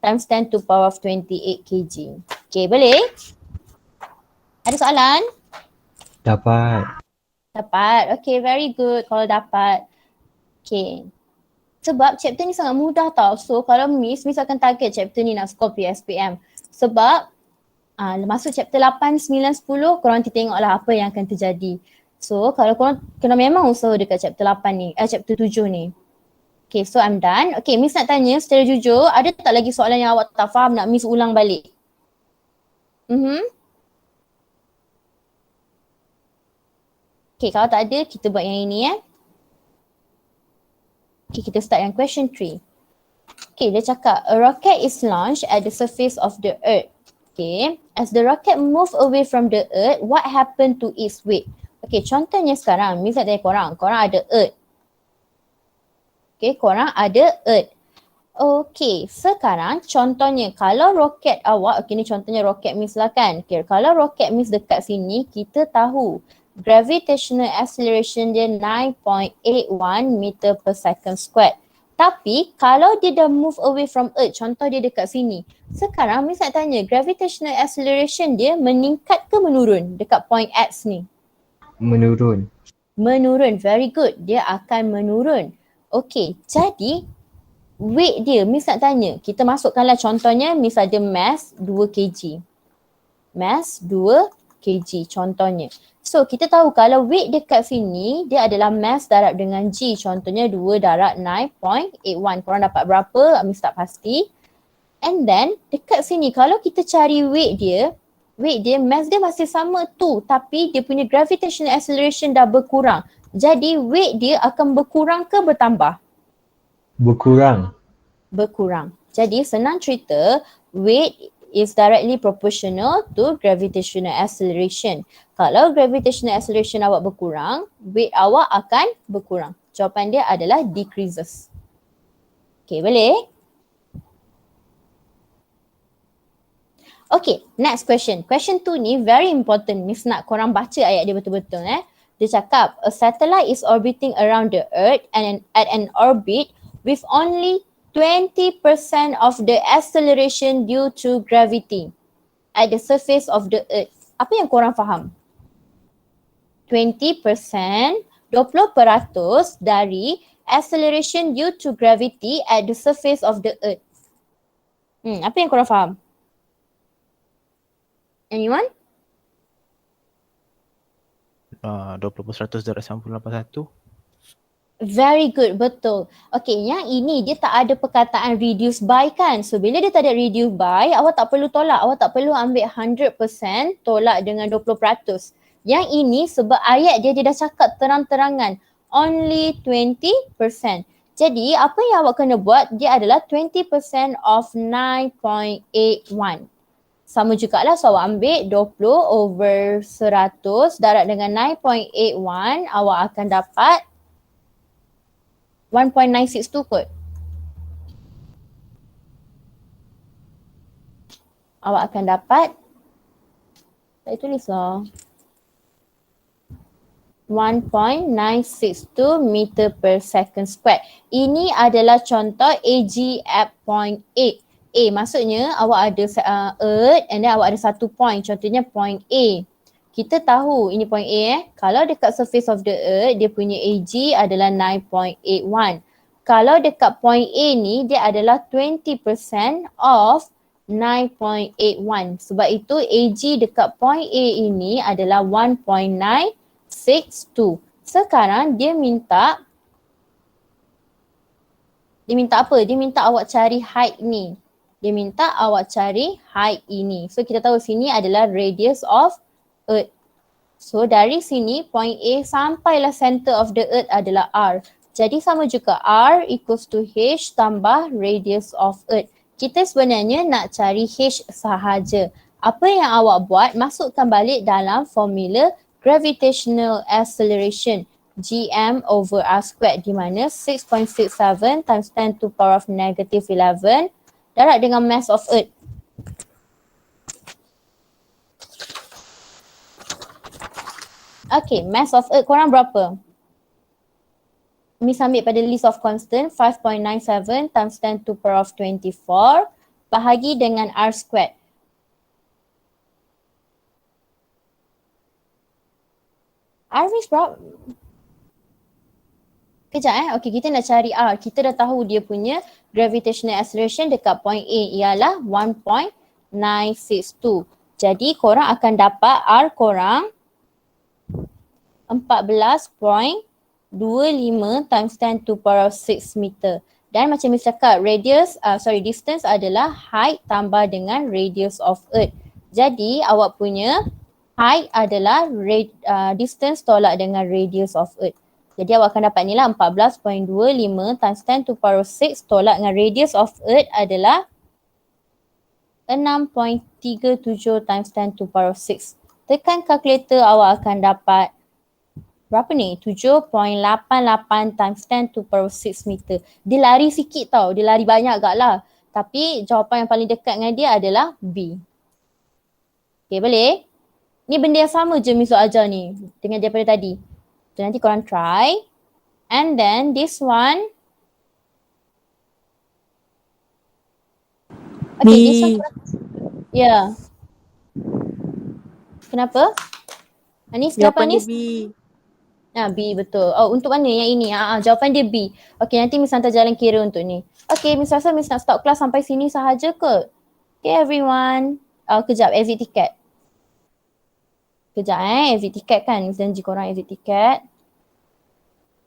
A: times 10 to power of 28 kg. Okay, boleh? Ada soalan?
B: Dapat.
A: Dapat. Okay, very good kalau dapat. Okay. Sebab chapter ni sangat mudah tau. So kalau Miss akan target chapter ni nak score PSPM. Sebab masuk chapter 8, 9, 10 korang nanti tengoklah apa yang akan terjadi. So kalau korang kena memang usaha dekat chapter 8 ni, chapter 7 ni. Okay, so I'm done. Okay, Miss nak tanya secara jujur, ada tak lagi soalan yang awak tak faham nak Miss ulang balik? Okay, kalau tak ada, kita buat yang ini Okay, kita start yang question 3. Okay, dia cakap, a rocket is launched at the surface of the earth. Okay, as the rocket move away from the earth, what happened to its weight? Okay, contohnya sekarang, Miss nak tanya korang ada earth. Okay, korang ada earth. Okay, sekarang contohnya kalau roket awak, okay ni contohnya roket Miss lah kan. Okay, kalau roket Miss dekat sini, kita tahu gravitational acceleration dia 9.81 meter per second squared. Tapi kalau dia dah move away from earth, contoh dia dekat sini. Sekarang Miss nak tanya, gravitational acceleration dia meningkat ke menurun dekat point X ni?
B: Menurun.
A: Menurun, very good. Dia akan menurun. Okay, jadi weight dia, Miss nak tanya, kita masukkanlah contohnya Miss ada mass 2 kg. Mass 2 kg contohnya. So kita tahu kalau weight dekat sini dia adalah mass darab dengan G. Contohnya 2 darab 9.81. Korang dapat berapa? Miss tak pasti. And then dekat sini kalau kita cari weight dia, mass dia masih sama tu tapi dia punya gravitational acceleration dah berkurang. Jadi weight dia akan berkurang ke bertambah?
B: Berkurang.
A: Berkurang. Jadi senang cerita, weight is directly proportional to gravitational acceleration. Kalau gravitational acceleration awak berkurang, weight awak akan berkurang. Jawapan dia adalah decreases. Okay, boleh? Okay, next question. Question 2 ni very important. Miss nak korang baca ayat dia betul-betul. Dia cakap, a satellite is orbiting around the earth and at an orbit with only 20% of the acceleration due to gravity at the surface of the earth. Apa yang korang faham? 20%, 20% dari acceleration due to gravity at the surface of the earth. Apa yang korang faham? Anyone?
G: 20% darab 98.1.
A: Very good, betul. Okay, yang ini dia tak ada perkataan reduce by kan. So bila dia tak ada reduce by, awak tak perlu tolak. Awak tak perlu ambil 100% tolak dengan 20%. Yang ini sebab ayat dia dah cakap terang-terangan. Only 20%. Jadi apa yang awak kena buat, dia adalah 20% of 9.81. Sama jugalah, so awak ambil 20 over 100 darab dengan 9.81, awak akan dapat 1.962 kot. Awak akan dapat, tak tulis lah, 1.962 meter per second squared. Ini adalah contoh AG at point A. A maksudnya awak ada Earth and then awak ada satu point, contohnya point A. Kita tahu ini point A kalau dekat surface of the Earth dia punya AG adalah 9.81. Kalau dekat point A ni dia adalah 20% of 9.81. Sebab itu AG dekat point A ini adalah 1.962. Sekarang dia minta apa? Dia minta awak cari height ni. Dia minta awak cari height ini. So kita tahu sini adalah radius of Earth. So dari sini point A sampailah center of the Earth adalah R. Jadi sama juga R equals to H tambah radius of Earth. Kita sebenarnya nak cari H sahaja. Apa yang awak buat, masukkan balik dalam formula gravitational acceleration gm over r squared, di mana 6.67 times 10 to the power of negative 11 darab dengan mass of Earth. Okay, mass of Earth korang berapa? Miss ambil pada list of constant 5.97 times 10 to the power of 24 bahagi dengan r squared. R Miss berapa? Kejap Okay, kita nak cari R. Kita dah tahu dia punya gravitational acceleration dekat point A ialah 1.962. Jadi korang akan dapat R korang 14.25 times 10 to the power of 6 meter. Dan macam Miss cakap, distance adalah height tambah dengan radius of Earth. Jadi awak punya height adalah distance tolak dengan radius of Earth. Jadi awak akan dapat ni lah 14.25 times 10 to the power of 6 tolak dengan radius of Earth adalah 6.37 times 10 to the power of 6. Tekan kalkulator, awak akan dapat berapa ni? 7.88 times 10 to the power of 6 meter. Dia lari sikit tau, dia lari banyak agak lah. Tapi jawapan yang paling dekat dengan dia adalah B. Okay, boleh? Ni benda yang sama je Miss ajar ni dengan daripada tadi. So nanti korang try. And then this one. Okay,
D: B.
A: this one. Yeah. Kenapa? Anis, kenapa
D: Jawapan dia
A: Anis?
D: B.
A: B betul. Oh, untuk mana yang ini? Jawapan dia B. Okay, nanti Miss hantar jalan kira untuk ni. Okay, Miss rasa Miss nak stop kelas sampai sini sahaja ke? Okay everyone. Kejap, exit ticket. Kejap exit ticket kan. Miss janji korang exit ticket.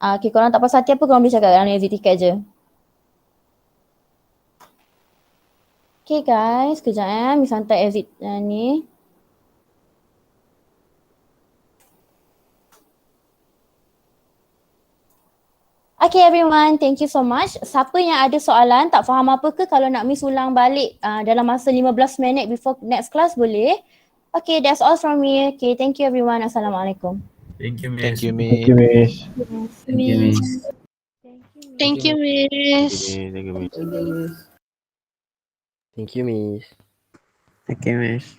A: Okay, korang tak pasal hati apa, korang boleh cakap dalam exit ticket je. Okay guys, kejap Miss hantar exit ni. Okay everyone, thank you so much. Siapa yang ada soalan, tak faham apa ke, kalau nak Miss ulang balik dalam masa 15 minit before next class boleh. Okay, that's all from me. Okay, thank you everyone. Assalamualaikum.
I: Thank you, Miss.
G: Thank you,
B: Thank
G: Miss.
B: you, Miss.
C: Thank you, Miss.
J: Thank you, Miss.
G: Thank you, Miss.
K: Thank you, Miss.
H: Thank you, Miss.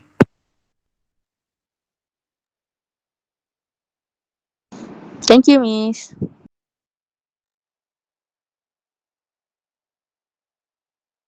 D: Thank you, Miss.